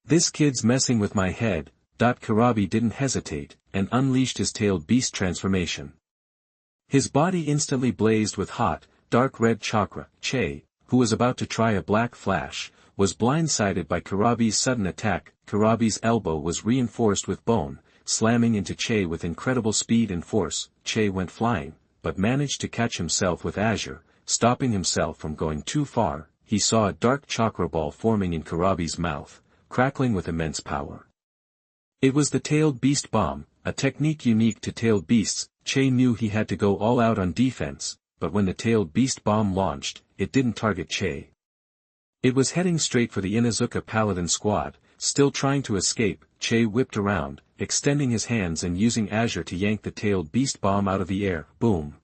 This kid's messing with my head. Kurabi didn't hesitate, and unleashed his tailed beast transformation. His body instantly blazed with hot, dark red chakra. Chei, who was about to try a black flash, was blindsided by Kurabi's sudden attack. Kurabi's elbow was reinforced with bone, slamming into Chei with incredible speed and force. Chei went flying, but managed to catch himself with Azure, stopping himself from going too far. He saw a dark chakra ball forming in Kurabi's mouth, crackling with immense power. It was the tailed beast bomb, a technique unique to tailed beasts. Chei knew he had to go all out on defense, but when the tailed beast bomb launched, it didn't target Chei. It was heading straight for the Inuzuka Paladin squad. Still trying to escape, Chei whipped around, extending his hands and using Azure to yank the tailed beast bomb out of the air. Boom.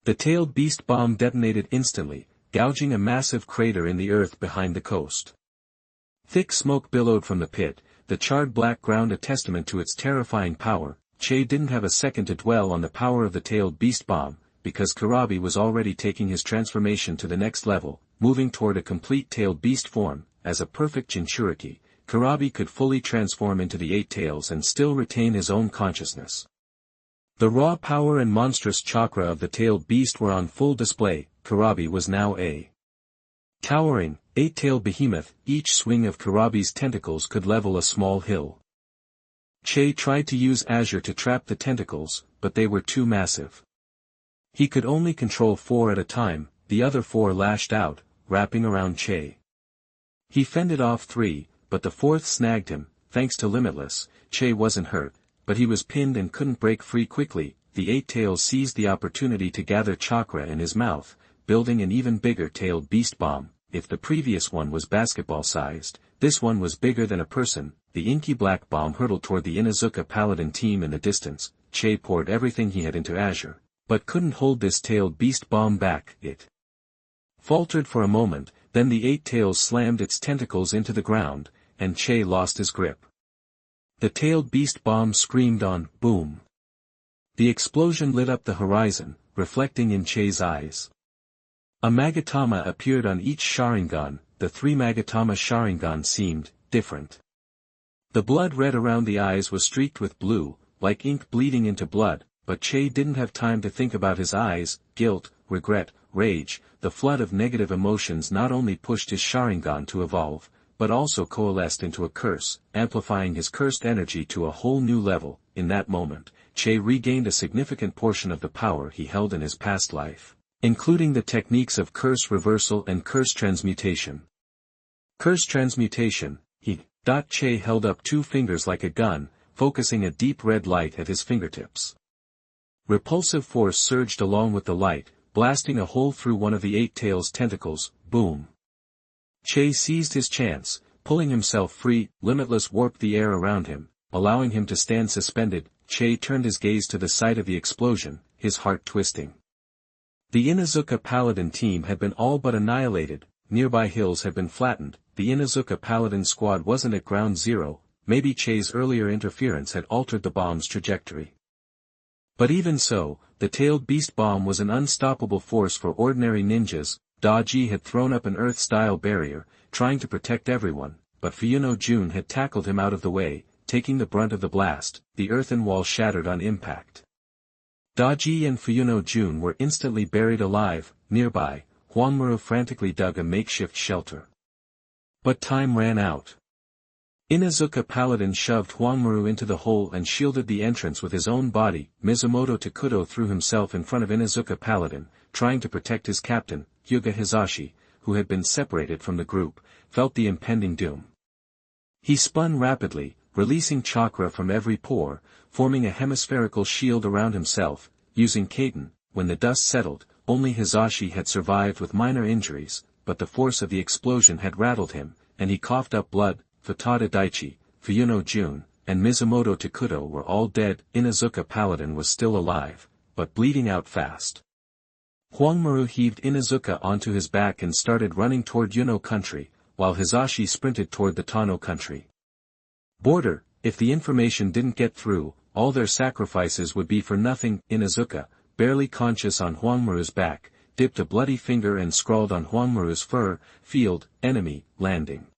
The tailed beast bomb detonated instantly, gouging a massive crater in the earth behind the coast. Thick smoke billowed from the pit, the charred black ground a testament to its terrifying power. Chei didn't have a second to dwell on the power of the tailed beast bomb. because Kurabi was already taking his transformation to the next level, moving toward a complete tailed beast form. As a perfect Jinchuuriki, Kurabi could fully transform into the 8 tails and still retain his own consciousness. The raw power and monstrous chakra of the tailed beast were on full display. Kurabi was now a towering, 8-tailed behemoth. Each swing of Kurabi's tentacles could level a small hill. Che tried to use Azure to trap the tentacles, but they were too massive. He could only control 4 at a time. The other 4 lashed out, wrapping around Che. He fended off 3, but the 4th snagged him. Thanks to Limitless, Che wasn't hurt, but he was pinned and couldn't break free quickly. The 8 tails seized the opportunity to gather chakra in his mouth, building an even bigger tailed beast bomb. If the previous one was basketball-sized, this one was bigger than a person. The inky black bomb hurtled toward the Inuzuka Paladin team in the distance. Che poured everything he had into Azure, but couldn't hold this tailed beast bomb back. It faltered for a moment, then the 8 tails slammed its tentacles into the ground, and Che lost his grip. The tailed beast bomb screamed on, boom. The explosion lit up the horizon, reflecting in Che's eyes. A Magatama appeared on each Sharingan. The 3 Magatama Sharingan seemed different. The blood red around the eyes was streaked with blue, like ink bleeding into blood, but Che didn't have time to think about his eyes. Guilt, regret, rage, the flood of negative emotions not only pushed his Sharingan to evolve, but also coalesced into a curse, amplifying his cursed energy to a whole new level. In that moment, Che regained a significant portion of the power he held in his past life, including the techniques of curse reversal and curse transmutation. Curse transmutation, Che held up 2 fingers like a gun, focusing a deep red light at his fingertips. Repulsive force surged along with the light, blasting a hole through one of the 8 tails' tentacles. Boom. Che seized his chance, pulling himself free. Limitless warped the air around him, allowing him to stand suspended. Che turned his gaze to the site of the explosion, his heart twisting. The Inuzuka Paladin team had been all but annihilated. Nearby hills had been flattened. The Inuzuka Paladin squad wasn't at ground zero. Maybe Che's earlier interference had altered the bomb's trajectory. But even so, the tailed beast bomb was an unstoppable force for ordinary ninjas. Daji had thrown up an earth-style barrier, trying to protect everyone, but Fuyuno Jun had tackled him out of the way, taking the brunt of the blast. The earthen wall shattered on impact. Daji and Fuyuno Jun were instantly buried alive. Nearby, Huangmuru frantically dug a makeshift shelter. But time ran out. Inuzuka Paladin shoved Huangmuru into the hole and shielded the entrance with his own body. Mizumoto Takuto threw himself in front of Inuzuka Paladin, trying to protect his captain. Hyuga Hizashi, who had been separated from the group, felt the impending doom. He spun rapidly, releasing chakra from every pore, forming a hemispherical shield around himself. Using Kaiten, when the dust settled, only Hizashi had survived with minor injuries, but the force of the explosion had rattled him, and he coughed up blood. Futada Daichi, Fuyuno Jun, and Mizumoto Takuto were all dead. Inuzuka Paladin was still alive, but bleeding out fast. Huangmuru heaved Inuzuka onto his back and started running toward Yuno country, while Hizashi sprinted toward the Tano country. Border, if the information didn't get through, all their sacrifices would be for nothing. Inuzuka, barely conscious on Huangmuru's back, dipped a bloody finger and scrawled on Huangmuru's fur, "Field, enemy, landing."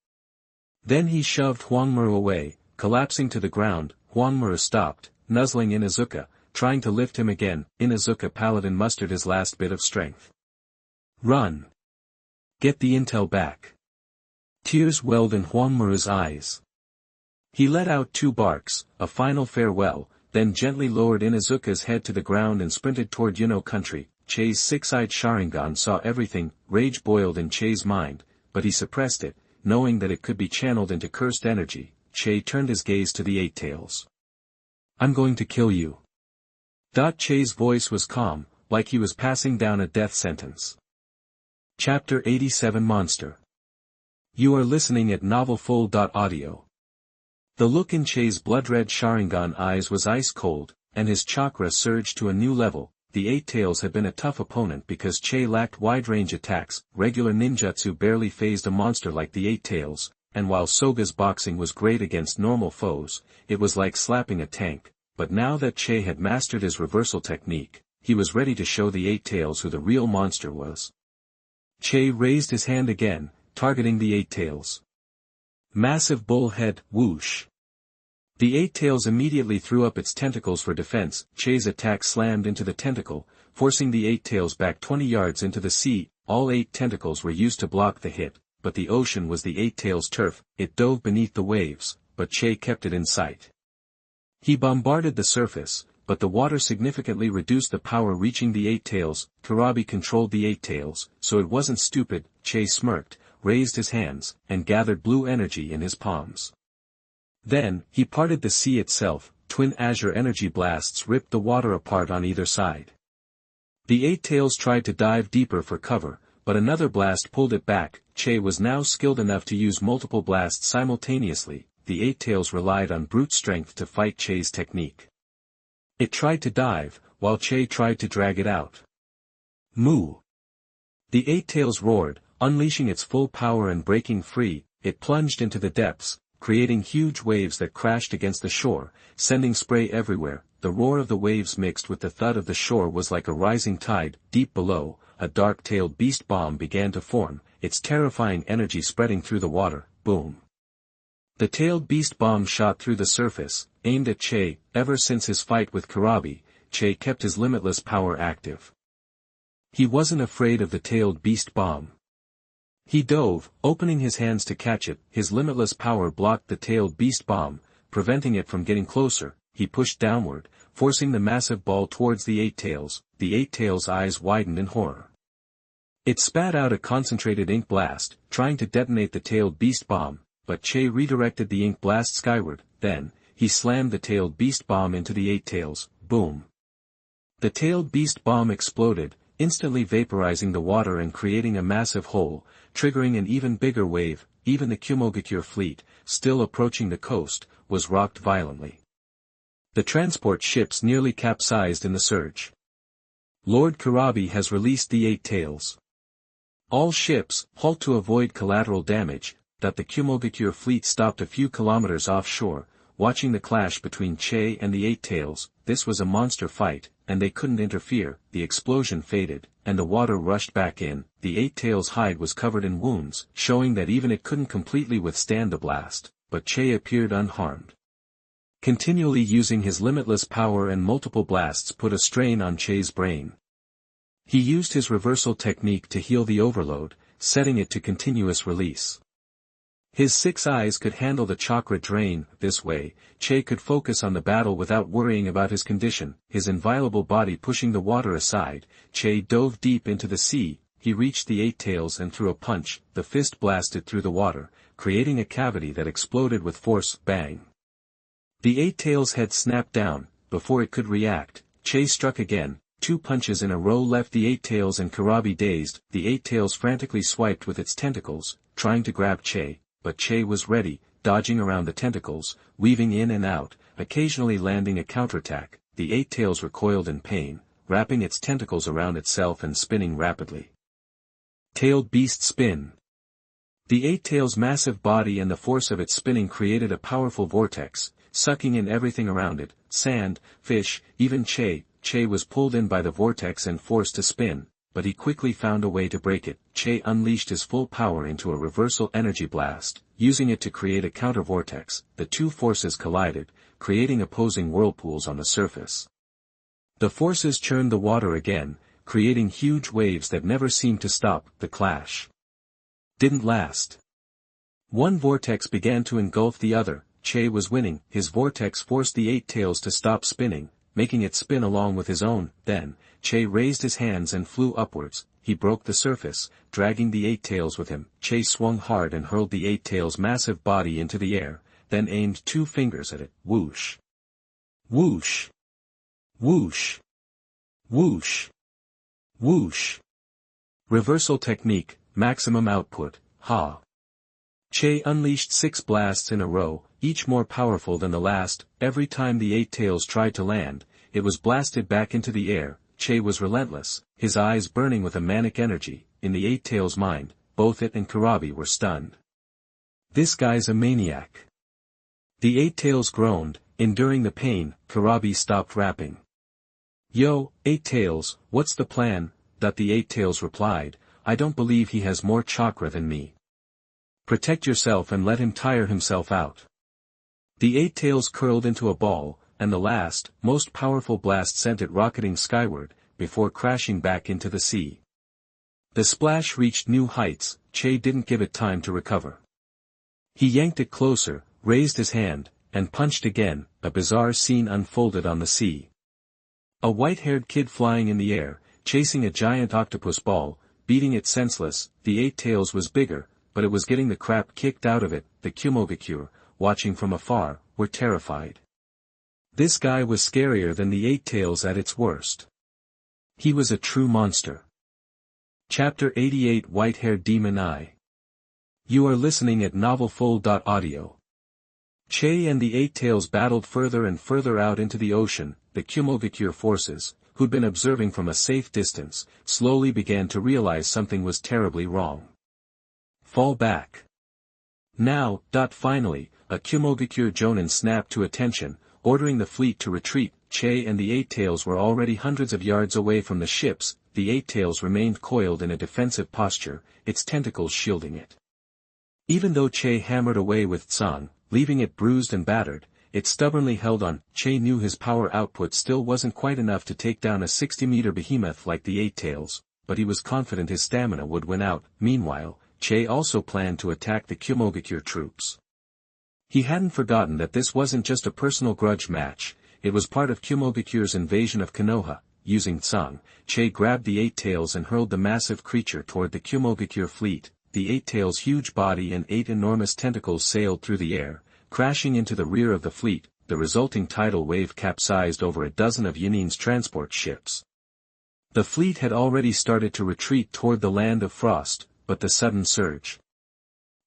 Then he shoved Huangmuru away, collapsing to the ground. Huangmuru stopped, nuzzling Inuzuka, trying to lift him again. Inuzuka Paladin mustered his last bit of strength. "Run! Get the intel back!" Tears welled in Huangmuru's eyes. He let out 2 barks, a final farewell, then gently lowered Inuzuka's head to the ground and sprinted toward Yuno country. Che's 6-eyed Sharingan saw everything. Rage boiled in Che's mind, but he suppressed it, knowing that it could be channeled into cursed energy. Che turned his gaze to the 8 tails. "I'm going to kill you." Che's voice was calm, like he was passing down a death sentence. Chapter 87 Monster. You are listening at novelfull.audio. The look in Che's blood-red Sharingan eyes was ice-cold, and his chakra surged to a new level. The 8 tails had been a tough opponent because Che lacked wide-range attacks. Regular ninjutsu barely phased a monster like the 8 tails, and while Soga's boxing was great against normal foes, it was like slapping a tank. But now that Che had mastered his reversal technique, he was ready to show the Eight Tails who the real monster was. Che raised his hand again, targeting the Eight Tails. Massive bull head, whoosh. The Eight Tails immediately threw up its tentacles for defense. Che's attack slammed into the tentacle, forcing the Eight Tails back 20 yards into the sea. All 8 tentacles were used to block the hit, but the ocean was the Eight Tails' turf. It dove beneath the waves, but Che kept it in sight. He bombarded the surface, but the water significantly reduced the power reaching the Eight Tails. Kurabi controlled the Eight Tails, so it wasn't stupid. Che smirked, raised his hands, and gathered blue energy in his palms. Then, he parted the sea itself. Twin azure energy blasts ripped the water apart on either side. The Eight Tails tried to dive deeper for cover, but another blast pulled it back. Che was now skilled enough to use multiple blasts simultaneously. The Eight Tails relied on brute strength to fight Che's technique. It tried to dive, while Che tried to drag it out. Moo! The Eight Tails roared, unleashing its full power and breaking free. It plunged into the depths, creating huge waves that crashed against the shore, sending spray everywhere. The roar of the waves mixed with the thud of the shore was like a rising tide. Deep below, a dark-tailed beast bomb began to form, its terrifying energy spreading through the water. Boom! The tailed beast bomb shot through the surface, aimed at Che. Ever since his fight with Kurabi, Che kept his limitless power active. He wasn't afraid of the tailed beast bomb. He dove, opening his hands to catch it. His limitless power blocked the tailed beast bomb, preventing it from getting closer. He pushed downward, forcing the massive ball towards the Eight Tails. The Eight Tails' eyes widened in horror. It spat out a concentrated ink blast, trying to detonate the tailed beast bomb, but Che redirected the ink blast skyward. Then, he slammed the tailed beast bomb into the Eight Tails. Boom! The tailed beast bomb exploded, instantly vaporizing the water and creating a massive hole, triggering an even bigger wave. Even the Kumogakure fleet, still approaching the coast, was rocked violently. The transport ships nearly capsized in the surge. Lord Kurabi has released the Eight Tails. All ships, halt to avoid collateral damage. The Kumogakure fleet stopped a few kilometers offshore, watching the clash between Che and the Eight Tails. This was a monster fight, and they couldn't interfere. The explosion faded, and the water rushed back in. The Eight Tails' hide was covered in wounds, showing that even it couldn't completely withstand the blast, but Che appeared unharmed. Continually using his limitless power and multiple blasts put a strain on Che's brain. He used his reversal technique to heal the overload, setting it to continuous release. His 6 eyes could handle the chakra drain. This way, Che could focus on the battle without worrying about his condition. His inviolable body pushing the water aside, Che dove deep into the sea. He reached the Eight Tails and threw a punch. The fist blasted through the water, creating a cavity that exploded with force. Bang! The Eight Tails' head snapped down. Before it could react, Che struck again. 2 punches in a row left the Eight Tails and Kurabi dazed. The Eight Tails frantically swiped with its tentacles, trying to grab Che, but Che was ready, dodging around the tentacles, weaving in and out, occasionally landing a counterattack. The Eight Tails recoiled in pain, wrapping its tentacles around itself and spinning rapidly. Tailed beast spin. The Eight Tails' massive body and the force of its spinning created a powerful vortex, sucking in everything around it, sand, fish, even Che. Che was pulled in by the vortex and forced to spin, but he quickly found a way to break it. Che unleashed his full power into a reversal energy blast, using it to create a counter-vortex. The 2 forces collided, creating opposing whirlpools on the surface. The forces churned the water again, creating huge waves that never seemed to stop. The clash didn't last. One vortex began to engulf the other. Che was winning. His vortex forced the Eight Tails to stop spinning, making it spin along with his own. Then, Che raised his hands and flew upwards. He broke the surface, dragging the Eight Tails with him. Che swung hard and hurled the Eight Tails' massive body into the air, then aimed 2 fingers at it. Whoosh! Whoosh! Whoosh! Whoosh! Whoosh! Reversal technique, maximum output. Ha! Che unleashed 6 blasts in a row, each more powerful than the last. Every time the Eight Tails tried to land, it was blasted back into the air. Che was relentless, his eyes burning with a manic energy. In the Eight Tails' mind, both it and Kurabi were stunned. This guy's a maniac. The Eight Tails groaned, enduring the pain. Kurabi stopped rapping. Yo, Eight Tails, what's the plan? The Eight Tails replied, I don't believe he has more chakra than me. Protect yourself and let him tire himself out. The Eight Tails curled into a ball, and the last, most powerful blast sent it rocketing skyward, before crashing back into the sea. The splash reached new heights. Che didn't give it time to recover. He yanked it closer, raised his hand, and punched again. A bizarre scene unfolded on the sea. A white-haired kid flying in the air, chasing a giant octopus ball, beating it senseless. The Eight Tails was bigger, but it was getting the crap kicked out of it. The Kumogakure, watching from afar, were terrified. This guy was scarier than the Eight Tails at its worst. He was a true monster. Chapter 88 White-Haired Demon Eye. You are listening at novelfull.audio. Che and the Eight Tails battled further and further out into the ocean. The Kumogakure forces, who'd been observing from a safe distance, slowly began to realize something was terribly wrong. Fall back. Now. Finally, a Kumogakure Jonin snapped to attention, ordering the fleet to retreat. Che and the Eight Tails were already hundreds of yards away from the ships. The Eight Tails remained coiled in a defensive posture, its tentacles shielding it. Even though Che hammered away with Tsang, leaving it bruised and battered, it stubbornly held on. Che knew his power output still wasn't quite enough to take down a 60-meter behemoth like the Eight Tails, but he was confident his stamina would win out. Meanwhile, Che also planned to attack the Kumogakure troops. He hadn't forgotten that this wasn't just a personal grudge match, it was part of Kumogakure's invasion of Konoha. Using Tsang, Che grabbed the Eight Tails and hurled the massive creature toward the Kumogakure fleet. The Eight Tails' huge body and 8 enormous tentacles sailed through the air, crashing into the rear of the fleet. The resulting tidal wave capsized over a dozen of Yunyin's transport ships. The fleet had already started to retreat toward the land of frost, but the sudden surge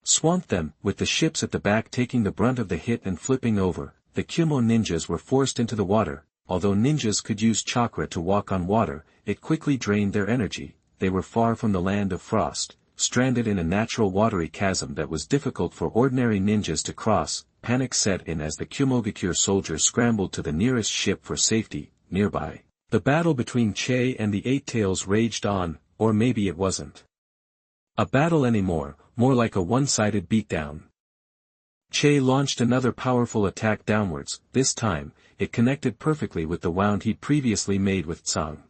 swamped them, with the ships at the back taking the brunt of the hit and flipping over. The Kumo ninjas were forced into the water. Although ninjas could use chakra to walk on water, it quickly drained their energy. They were far from the land of frost, stranded in a natural watery chasm that was difficult for ordinary ninjas to cross. Panic set in as the Kumogakure soldiers scrambled to the nearest ship for safety. Nearby, the battle between Che and the Eight Tails raged on, or maybe it wasn't a battle anymore, more like a one-sided beatdown. Che launched another powerful attack downwards. This time, it connected perfectly with the wound he'd previously made with Tsang.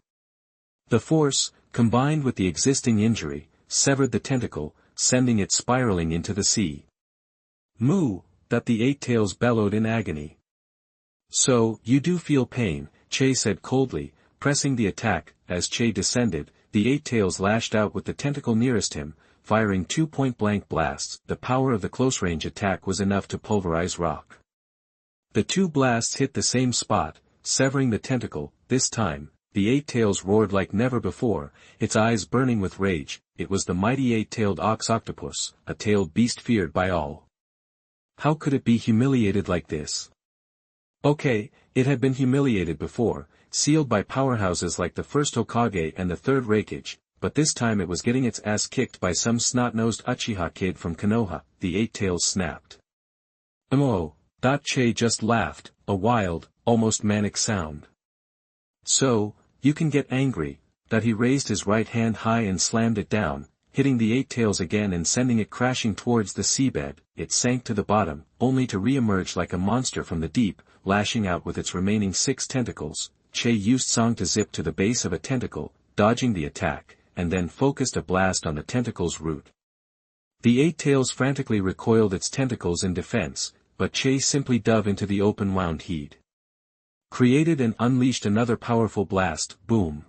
The force, combined with the existing injury, severed the tentacle, sending it spiraling into the sea. Moo! The Eight Tails bellowed in agony. So, you do feel pain, Che said coldly, pressing the attack. As Che descended, the Eight Tails lashed out with the tentacle nearest him, firing 2 point-blank blasts. The power of the close-range attack was enough to pulverize rock. The 2 blasts hit the same spot, severing the tentacle. This time, the Eight Tails roared like never before, its eyes burning with rage. It was the mighty eight-tailed ox octopus, a tailed beast feared by all. How could it be humiliated like this? Okay, it had been humiliated before, sealed by powerhouses like the first Hokage and the third Raikage, but this time it was getting its ass kicked by some snot-nosed Uchiha kid from Konoha. The Eight Tails snapped. Oh! Che just laughed, a wild, almost manic sound. So, you can get angry. He raised his right hand high and slammed it down, hitting the Eight Tails again and sending it crashing towards the seabed. It sank to the bottom, only to re-emerge like a monster from the deep, lashing out with its remaining 6 tentacles. Che used Tsang to zip to the base of a tentacle, dodging the attack, and then focused a blast on the tentacle's root. The Eight Tails frantically recoiled its tentacles in defense, but Che simply dove into the open wound he'd created and unleashed another powerful blast. Boom!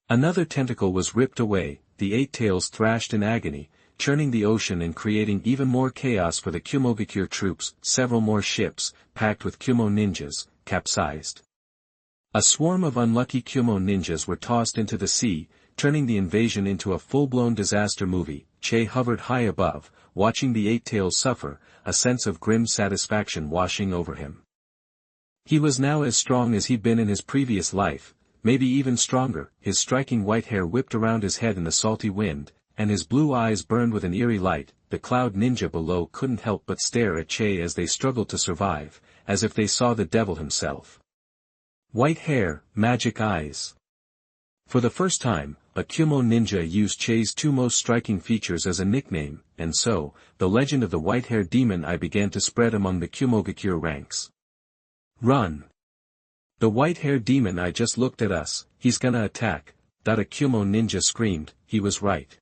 Another tentacle was ripped away. The Eight Tails thrashed in agony, churning the ocean and creating even more chaos for the Kumogakure troops. Several more ships, packed with Kumo ninjas, capsized. A swarm of unlucky Kumo ninjas were tossed into the sea, turning the invasion into a full-blown disaster movie. Che hovered high above, watching the Eight Tails suffer, a sense of grim satisfaction washing over him. He was now as strong as he'd been in his previous life, maybe even stronger. His striking white hair whipped around his head in the salty wind, and his blue eyes burned with an eerie light. The cloud ninja below couldn't help but stare at Che as they struggled to survive, as if they saw the devil himself. White hair, magic eyes. For the first time, a Kumo ninja used Chei's two most striking features as a nickname, and so, the legend of the white-haired demon Eye began to spread among the Kumogakure ranks. Run! The white-haired demon Eye just looked at us, he's gonna attack, a Kumo ninja screamed. He was right.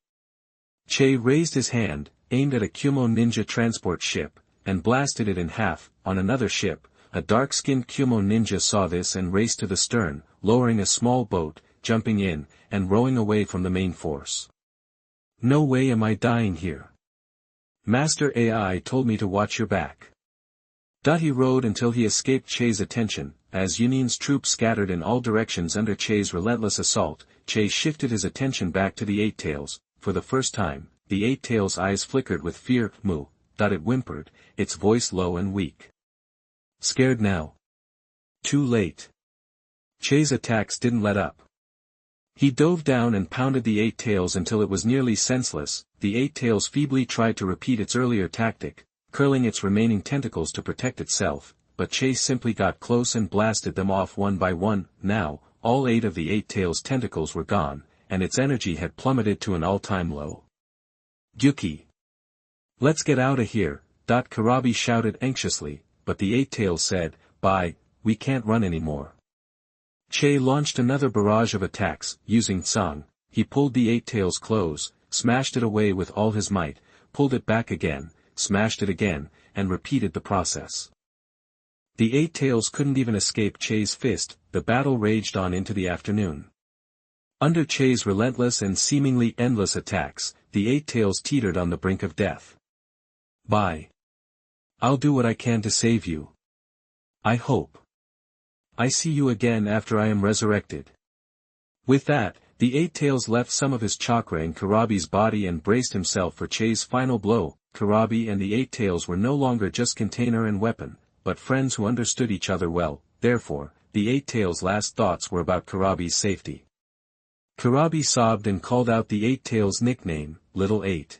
Chei raised his hand, aimed at a Kumo ninja transport ship, and blasted it in half. On another ship, a dark-skinned Kumo ninja saw this and raced to the stern, lowering a small boat, jumping in, and rowing away from the main force. No way am I dying here. Master AI told me to watch your back. He rowed until he escaped Chei's attention. As Yunyin's troops scattered in all directions under Chei's relentless assault, Chei shifted his attention back to the Eight Tails. For the first time, the Eight Tails' eyes flickered with fear. Moo! It whimpered, its voice low and weak. Scared now? Too late. Chei's attacks didn't let up. He dove down and pounded the Eight Tails until it was nearly senseless. The Eight Tails feebly tried to repeat its earlier tactic, curling its remaining tentacles to protect itself, but Chei simply got close and blasted them off one by one. Now, all 8 of the Eight Tails' tentacles were gone, and its energy had plummeted to an all-time low. Gyuki! Let's get out of here, Karabi shouted anxiously, but the Eight Tails said, bye, we can't run anymore. Chei launched another barrage of attacks. Using Tsang, he pulled the Eight Tails close, smashed it away with all his might, pulled it back again, smashed it again, and repeated the process. The Eight Tails couldn't even escape Chei's fist. The battle raged on into the afternoon. Under Chei's relentless and seemingly endless attacks, the Eight Tails teetered on the brink of death. Bye. I'll do what I can to save you. I hope I see you again after I am resurrected. With that, the Eight Tails left some of his chakra in Karabi's body and braced himself for Chei's final blow. Karabi and the Eight Tails were no longer just container and weapon, but friends who understood each other well. Therefore, the Eight Tails' last thoughts were about Karabi's safety. Karabi sobbed and called out the Eight Tails' nickname, Little Eight.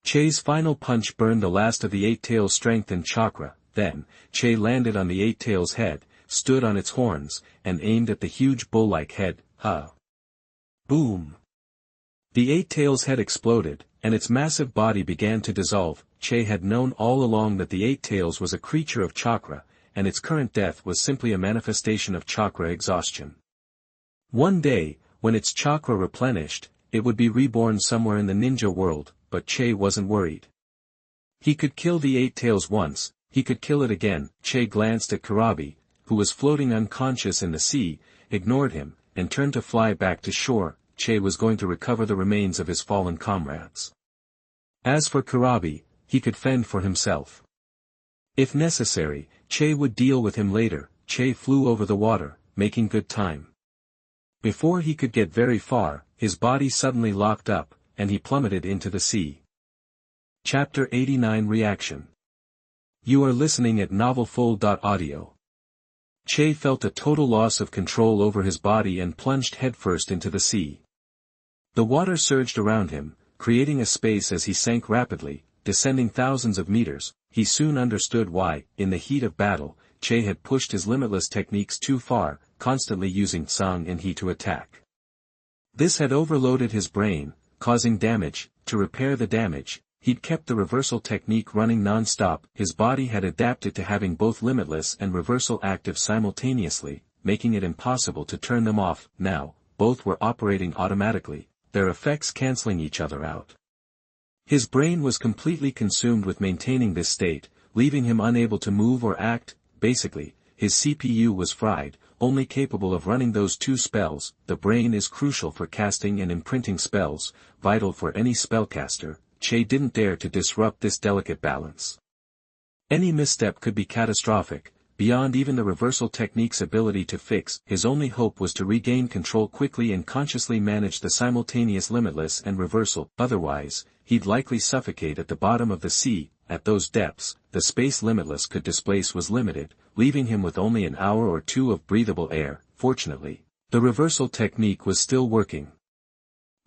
Chei's final punch burned the last of the Eight Tails' strength and chakra. Then, Chei landed on the Eight Tails' head, stood on its horns, and aimed at the huge bull-like head. Boom! The Eight Tails' head exploded, and its massive body began to dissolve. Chei had known all along that the Eight Tails was a creature of chakra, and its current death was simply a manifestation of chakra exhaustion. One day, when its chakra replenished, it would be reborn somewhere in the ninja world, but Chei wasn't worried. He could kill the Eight Tails once, he could kill it again. Chei glanced at Karabi, who was floating unconscious in the sea, ignored him, and turned to fly back to shore. Chei was going to recover the remains of his fallen comrades. As for Karabi, he could fend for himself. If necessary, Chei would deal with him later. Chei flew over the water, making good time. Before he could get very far, his body suddenly locked up, and he plummeted into the sea. Chapter 89 Reaction. You are listening at novelfull.audio. Chei felt a total loss of control over his body and plunged headfirst into the sea. The water surged around him, creating a space as he sank rapidly, descending thousands of meters. He soon understood why, in the heat of battle, Chei had pushed his limitless techniques too far, constantly using Tsang and He to attack. This had overloaded his brain, causing damage. To repair the damage, he'd kept the reversal technique running non-stop. His body had adapted to having both limitless and reversal active simultaneously, making it impossible to turn them off. Now, both were operating automatically, their effects canceling each other out. His brain was completely consumed with maintaining this state, leaving him unable to move or act. Basically, his CPU was fried, only capable of running those two spells. The brain is crucial for casting and imprinting spells, vital for any spellcaster. Chei didn't dare to disrupt this delicate balance. Any misstep could be catastrophic, beyond even the reversal technique's ability to fix. His only hope was to regain control quickly and consciously manage the simultaneous limitless and reversal. Otherwise, he'd likely suffocate at the bottom of the sea. At those depths, the space limitless could displace was limited, leaving him with only an hour or two of breathable air. Fortunately, the reversal technique was still working.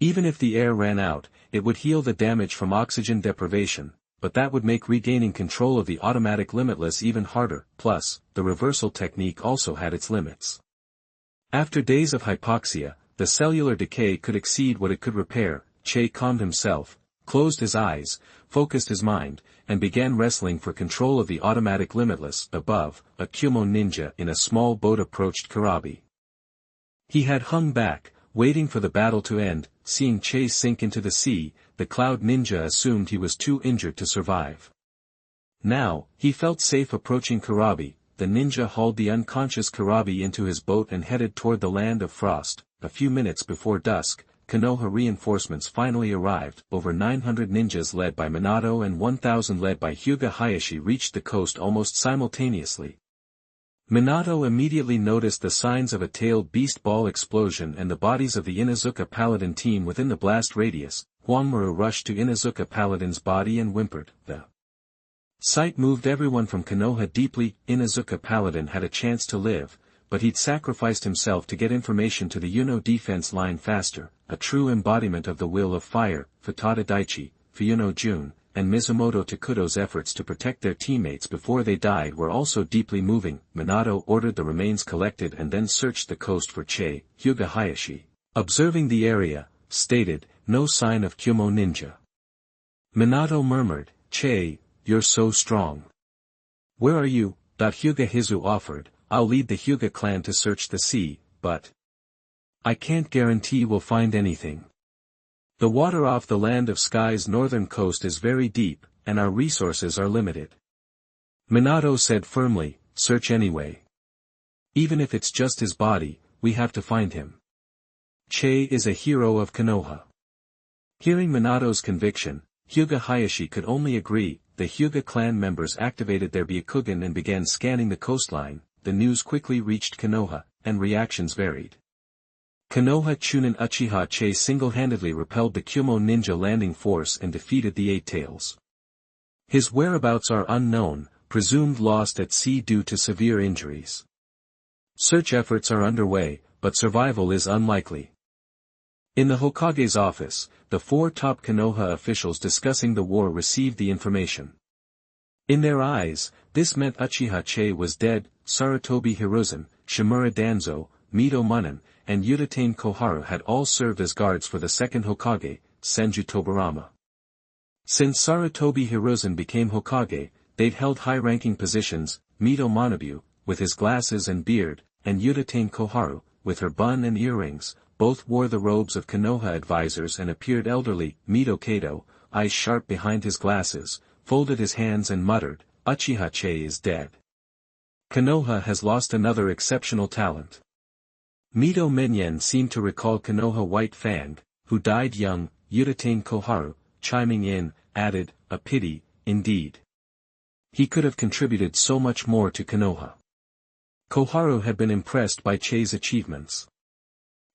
Even if the air ran out, it would heal the damage from oxygen deprivation, but that would make regaining control of the automatic limitless even harder. Plus, the reversal technique also had its limits. After days of hypoxia, the cellular decay could exceed what it could repair. Che calmed himself, closed his eyes, focused his mind, and began wrestling for control of the automatic limitless. Above, a Kumo ninja in a small boat approached Kurabi. He had hung back, waiting for the battle to end. Seeing Che sink into the sea, the cloud ninja assumed he was too injured to survive. Now, he felt safe approaching Kurabi. The ninja hauled the unconscious Kurabi into his boat and headed toward the land of frost. A few minutes before dusk, Konoha reinforcements finally arrived. Over 900 ninjas led by Minato and 1,000 led by Hyuga Hayashi reached the coast almost simultaneously. Minato immediately noticed the signs of a tailed beast ball explosion and the bodies of the Inuzuka Paladin team within the blast radius. Hwangmaru rushed to Inuzuka Paladin's body and whimpered. The sight moved everyone from Konoha deeply. Inuzuka Paladin had a chance to live, but he'd sacrificed himself to get information to the Yuno defense line faster, a true embodiment of the will of fire. Futada Daichi, Fuyuno Jun, and Mizumoto Takuto's efforts to protect their teammates before they died were also deeply moving. Minato ordered the remains collected and then searched the coast for Che. Hyuga Hayashi, observing the area, stated, "No sign of Kumo ninja." Minato murmured, "Che, you're so strong. Where are you?" Hyuga Hizu offered, "I'll lead the Hyuga clan to search the sea, but I can't guarantee we'll find anything. The water off the Land of Sky's northern coast is very deep, and our resources are limited." Minato said firmly, "Search anyway. Even if it's just his body, we have to find him. Che is a hero of Konoha." Hearing Minato's conviction, Hyuga Hayashi could only agree. The Hyuga clan members activated their Byakugan and began scanning the coastline. The news quickly reached Konoha, and reactions varied. Konoha Chunin Uchiha Che single-handedly repelled the Kumo ninja landing force and defeated the Eight Tails. His whereabouts are unknown, presumed lost at sea due to severe injuries. Search efforts are underway, but survival is unlikely. In the Hokage's office, the four top Konoha officials discussing the war received the information. In their eyes, this meant Uchiha Che was dead. Sarutobi Hiruzen, Shimura Danzo, Mito Munin, and Udatane Koharu had all served as guards for the second Hokage, Senju Tobarama. Since Sarutobi Hiruzen became Hokage, they'd held high-ranking positions. Mito Manabu, with his glasses and beard, and Udatane Koharu, with her bun and earrings, both wore the robes of Konoha advisors and appeared elderly. Mito Kato, eyes sharp behind his glasses, folded his hands and muttered, "Uchiha Che is dead. Konoha has lost another exceptional talent." Mito Minyen seemed to recall Konoha White Fang, who died young. Udatane Koharu, chiming in, added, "A pity, indeed. He could have contributed so much more to Konoha." Koharu had been impressed by Che's achievements.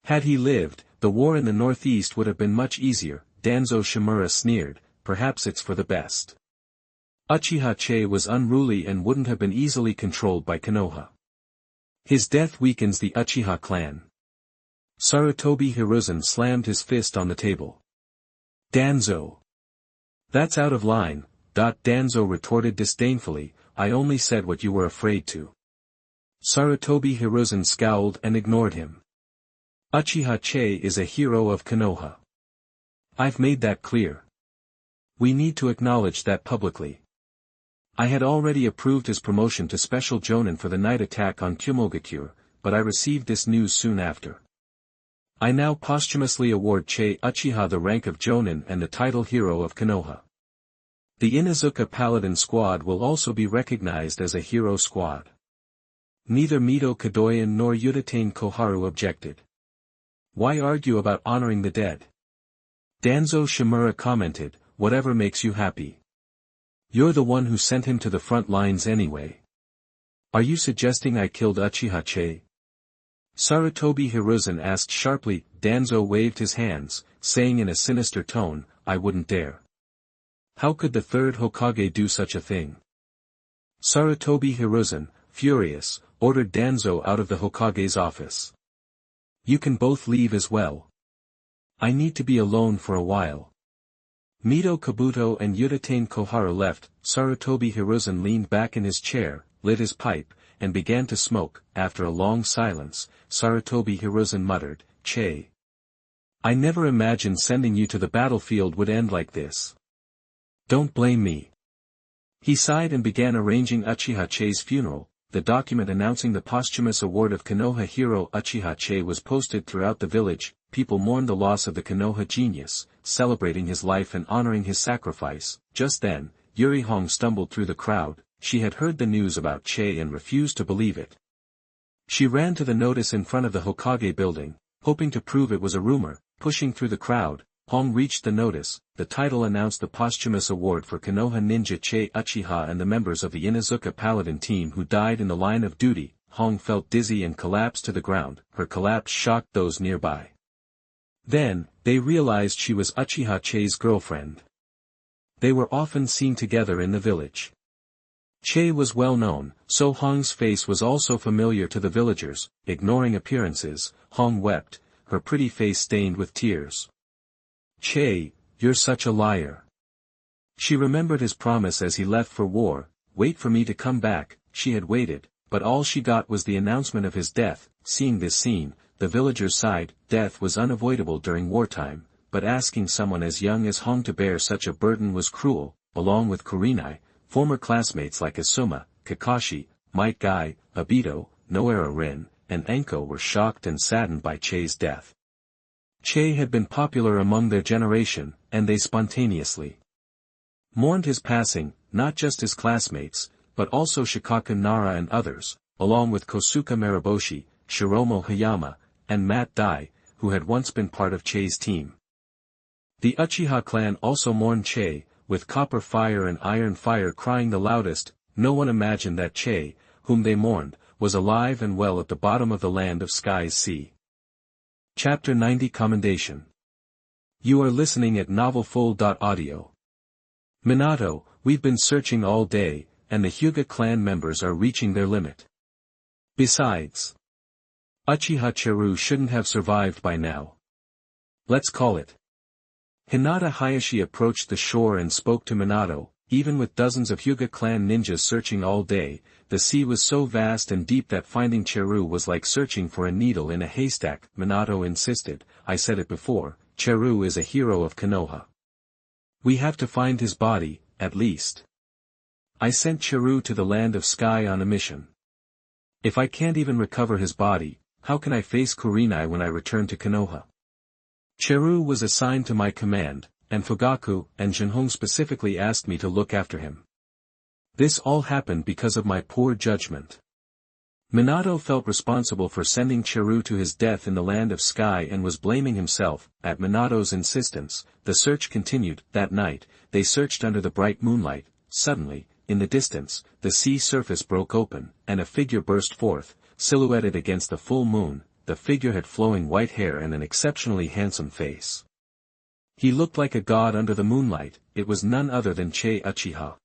Had he lived, the war in the northeast would have been much easier. Danzo Shimura sneered, "Perhaps it's for the best. Uchiha Che was unruly and wouldn't have been easily controlled by Konoha. His death weakens the Uchiha clan." Sarutobi Hiruzen slammed his fist on the table. "Danzo! That's out of line." Danzo retorted disdainfully, "I only said what you were afraid to." Sarutobi Hiruzen scowled and ignored him. "Uchiha Che is a hero of Konoha. I've made that clear. We need to acknowledge that publicly. I had already approved his promotion to Special Jonin for the night attack on Kumogakure, but I received this news soon after. I now posthumously award Che Uchiha the rank of Jonin and the title Hero of Konoha. The Inuzuka Paladin squad will also be recognized as a hero squad." Neither Mito Kadoyan nor Udatane Koharu objected. "Why argue about honoring the dead?" Danzo Shimura commented, "Whatever makes you happy. You're the one who sent him to the front lines anyway. Are you suggesting I killed Uchiha Che?" Sarutobi Hiruzen asked sharply. Danzo waved his hands, saying in a sinister tone, "I wouldn't dare. How could the third Hokage do such a thing?" Sarutobi Hiruzen, furious, ordered Danzo out of the Hokage's office. "You can both leave as well. I need to be alone for a while." Mito Kabuto and Udatane Koharu left. Sarutobi Hiruzen leaned back in his chair, lit his pipe, and began to smoke. After a long silence, Sarutobi Hiruzen muttered, "Che. I never imagined sending you to the battlefield would end like this. Don't blame me." He sighed and began arranging Uchiha Che's funeral. The document announcing the posthumous award of Konoha hero Uchiha Che was posted throughout the village. People mourned the loss of the Konoha genius, celebrating his life and honoring his sacrifice. Just then, Yuri Hong stumbled through the crowd. She had heard the news about Che and refused to believe it. She ran to the notice in front of the Hokage building, hoping to prove it was a rumor. Pushing through the crowd, Hong reached the notice. The title announced the posthumous award for Konoha ninja Che Uchiha and the members of the Inuzuka Paladin team who died in the line of duty. Hong felt dizzy and collapsed to the ground. Her collapse shocked those nearby. Then, they realized she was Uchiha Che's girlfriend. They were often seen together in the village. Che was well known, so Hong's face was also familiar to the villagers. Ignoring appearances, Hong wept, her pretty face stained with tears. "Che, you're such a liar." She remembered his promise as he left for war. "Wait for me to come back." She had waited, but all she got was the announcement of his death. Seeing this scene, the villagers sighed. Death was unavoidable during wartime, but asking someone as young as Hong to bear such a burden was cruel. Along with Kurenai, former classmates like Asuma, Kakashi, Might Guy, Obito, Noara Rin, and Anko were shocked and saddened by Che's death. Che had been popular among their generation, and they spontaneously mourned his passing. Not just his classmates, but also Shikaku Nara and others, along with Kosuke Mariboshi, Shiromo Hayama, and Matt Dai, who had once been part of Che's team. The Uchiha clan also mourned Che, with Copper Fire and Iron Fire crying the loudest. No one imagined that Che, whom they mourned, was alive and well at the bottom of the land of Sky's Sea. Chapter 90 Commendation. You are listening at novelfull.audio. Minato, we've been searching all day, and the Hyuga clan members are reaching their limit. Besides, Uchiha Cheru shouldn't have survived by now. Let's call it. Hinata Hayashi approached the shore and spoke to Minato. Even with dozens of Hyuga clan ninjas searching all day, the sea was so vast and deep that finding Cheru was like searching for a needle in a haystack. Minato insisted. "I said it before, Cheru is a hero of Konoha. We have to find his body, at least. I sent Cheru to the land of Sky on a mission. If I can't even recover his body, how can I face Kurenai when I return to Konoha? Cheru was assigned to my command, and Fugaku and Jinhong specifically asked me to look after him. This all happened because of my poor judgment." Minato felt responsible for sending Cheru to his death in the land of Sky and was blaming himself. At Minato's insistence, the search continued. That night, they searched under the bright moonlight. Suddenly, in the distance, the sea surface broke open, and a figure burst forth, silhouetted against the full moon. The figure had flowing white hair and an exceptionally handsome face. He looked like a god under the moonlight. It was none other than Che Uchiha.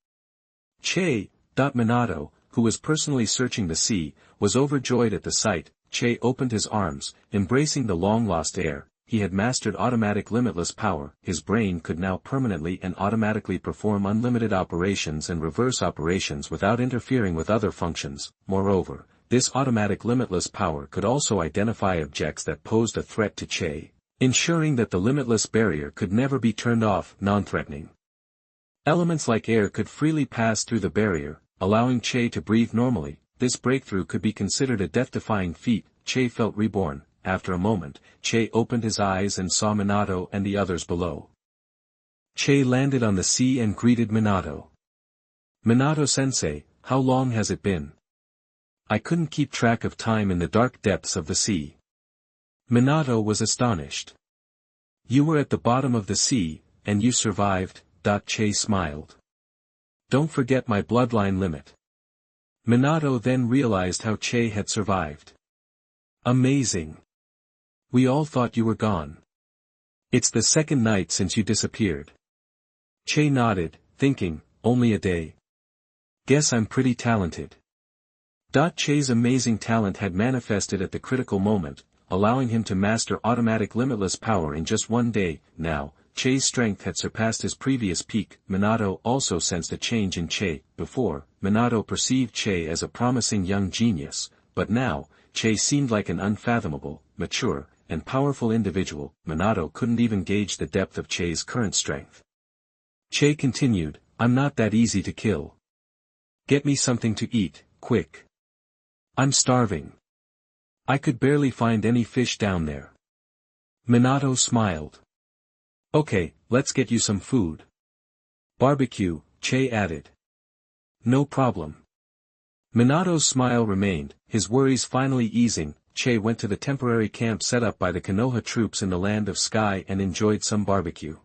Che, Minato, who was personally searching the sea, was overjoyed at the sight. Che opened his arms, embracing the long-lost heir. He had mastered automatic limitless power. His brain could now permanently and automatically perform unlimited operations and reverse operations without interfering with other functions. Moreover, this automatic limitless power could also identify objects that posed a threat to Che, ensuring that the limitless barrier could never be turned off. Non-threatening elements like air could freely pass through the barrier, allowing Che to breathe normally. This breakthrough could be considered a death-defying feat. Che felt reborn. After a moment, Che opened his eyes and saw Minato and the others below. Che landed on the sea and greeted Minato. "Minato-sensei, how long has it been? I couldn't keep track of time in the dark depths of the sea." Minato was astonished. "You were at the bottom of the sea, and you survived." Che smiled. "Don't forget my bloodline limit." Minato then realized how Che had survived. "Amazing. We all thought you were gone. It's the second night since you disappeared." Che nodded, thinking, "Only a day. Guess I'm pretty talented." Che's amazing talent had manifested at the critical moment, allowing him to master automatic limitless power in just one day. Now, Che's strength had surpassed his previous peak. Minato also sensed a change in Che. Before, Minato perceived Che as a promising young genius, but now, Che seemed like an unfathomable, mature, and powerful individual. Minato couldn't even gauge the depth of Che's current strength. Che continued, "I'm not that easy to kill. Get me something to eat, quick. I'm starving. I could barely find any fish down there." Minato smiled. "Okay, let's get you some food." "Barbecue," Che added. "No problem." Minato's smile remained, his worries finally easing. Che went to the temporary camp set up by the Konoha troops in the Land of Sky and enjoyed some barbecue.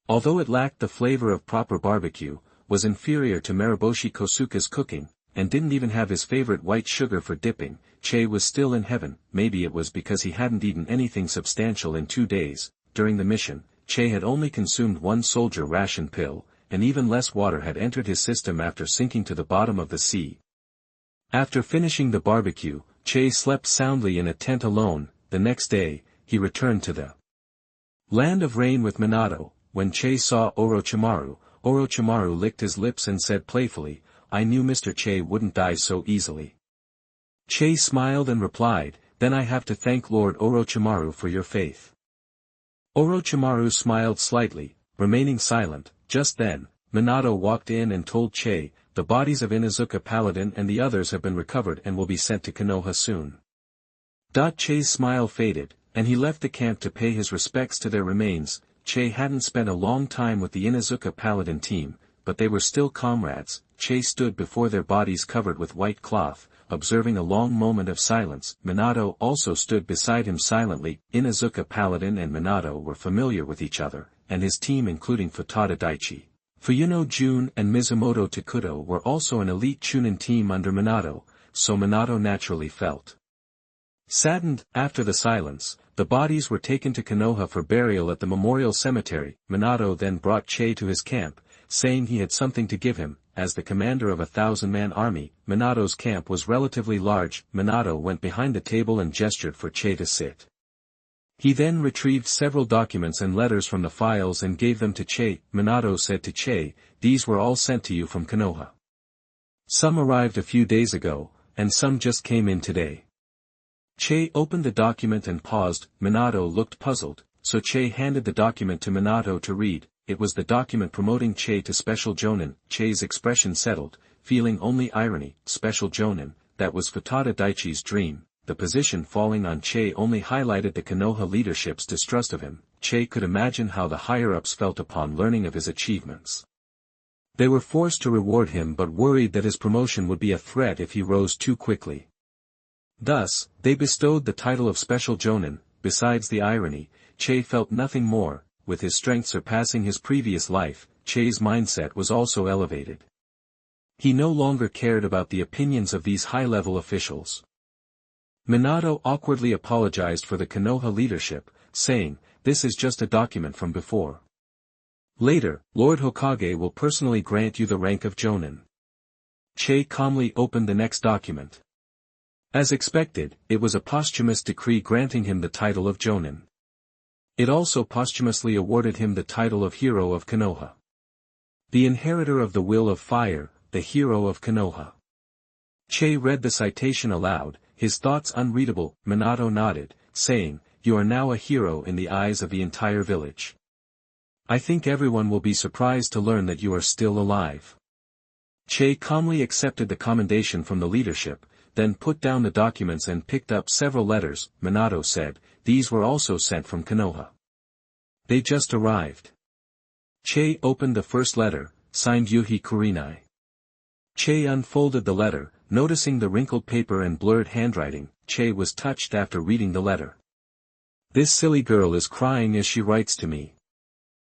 Although it lacked the flavor of proper barbecue, was inferior to Mariboshi Kosuke's cooking, and didn't even have his favorite white sugar for dipping, Che was still in heaven. Maybe it was because he hadn't eaten anything substantial in 2 days. During the mission, Che had only consumed 1 soldier ration pill, and even less water had entered his system after sinking to the bottom of the sea. After finishing the barbecue, Che slept soundly in a tent alone. The next day, he returned to the Land of Rain with Minato. When Che saw Orochimaru licked his lips and said playfully, "I knew Mr. Che wouldn't die so easily." Che smiled and replied, "Then I have to thank Lord Orochimaru for your faith." Orochimaru smiled slightly, remaining silent. Just then, Minato walked in and told Che, "The bodies of Inuzuka Paladin and the others have been recovered and will be sent to Konoha soon." Che's smile faded, and he left the camp to pay his respects to their remains. Che hadn't spent a long time with the Inuzuka Paladin team, but they were still comrades. Che stood before their bodies covered with white cloth, observing a long moment of silence. Minato also stood beside him silently. Inuzuka Paladin and Minato were familiar with each other, and his team including Futada Daichi, Fuyuno Jun and Mizumoto Takuto were also an elite Chunin team under Minato, so Minato naturally felt saddened. After the silence, the bodies were taken to Konoha for burial at the memorial cemetery. Minato then brought Che to his camp, saying he had something to give him. As the commander of a 1,000-man army, Minato's camp was relatively large. Minato went behind the table and gestured for Che to sit. He then retrieved several documents and letters from the files and gave them to Che. Minato said to Che, "These were all sent to you from Konoha. Some arrived a few days ago, and some just came in today." Che opened the document and paused. Minato looked puzzled, so Che handed the document to Minato to read. It was the document promoting Che to Special Jonin. Che's expression settled, feeling only irony. Special Jonin, that was Futada Daichi's dream. The position falling on Che only highlighted the Konoha leadership's distrust of him. Che could imagine how the higher-ups felt upon learning of his achievements. They were forced to reward him but worried that his promotion would be a threat if he rose too quickly. Thus, they bestowed the title of Special Jonin. Besides the irony, Che felt nothing more. With his strength surpassing his previous life, Che's mindset was also elevated. He no longer cared about the opinions of these high-level officials. Minato awkwardly apologized for the Konoha leadership, saying, "This is just a document from before. Later, Lord Hokage will personally grant you the rank of Jonin." Che calmly opened the next document. As expected, it was a posthumous decree granting him the title of Jonin. It also posthumously awarded him the title of Hero of Konoha. The inheritor of the will of fire, the hero of Konoha. Che read the citation aloud, his thoughts unreadable. Minato nodded, saying, "You are now a hero in the eyes of the entire village. I think everyone will be surprised to learn that you are still alive." Che calmly accepted the commendation from the leadership, then put down the documents and picked up several letters. Minato said, "These were also sent from Konoha. They just arrived." Che opened the first letter, signed Yuhihi Kurenai. Che unfolded the letter, noticing the wrinkled paper and blurred handwriting. Che was touched after reading the letter. "This silly girl is crying as she writes to me."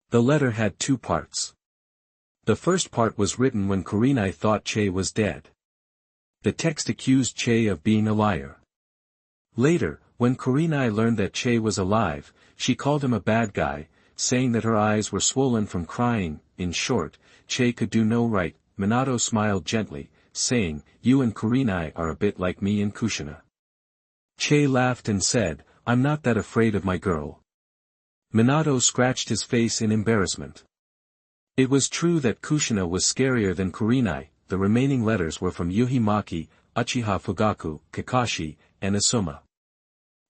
The letter had 2 parts. The first part was written when Kurenai thought Che was dead. The text accused Che of being a liar. Later, when Kurenai learned that Che was alive, she called him a bad guy, saying that her eyes were swollen from crying. In short, Che could do no right. Minato smiled gently, saying, "You and Kurenai are a bit like me and Kushina." Che laughed and said, "I'm not that afraid of my girl." Minato scratched his face in embarrassment. It was true that Kushina was scarier than Kurenai. The remaining letters were from Yuhi, Uchiha Fugaku, Kakashi, and Asuma.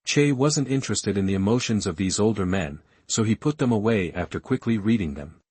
Che wasn't interested in the emotions of these older men, so he put them away after quickly reading them.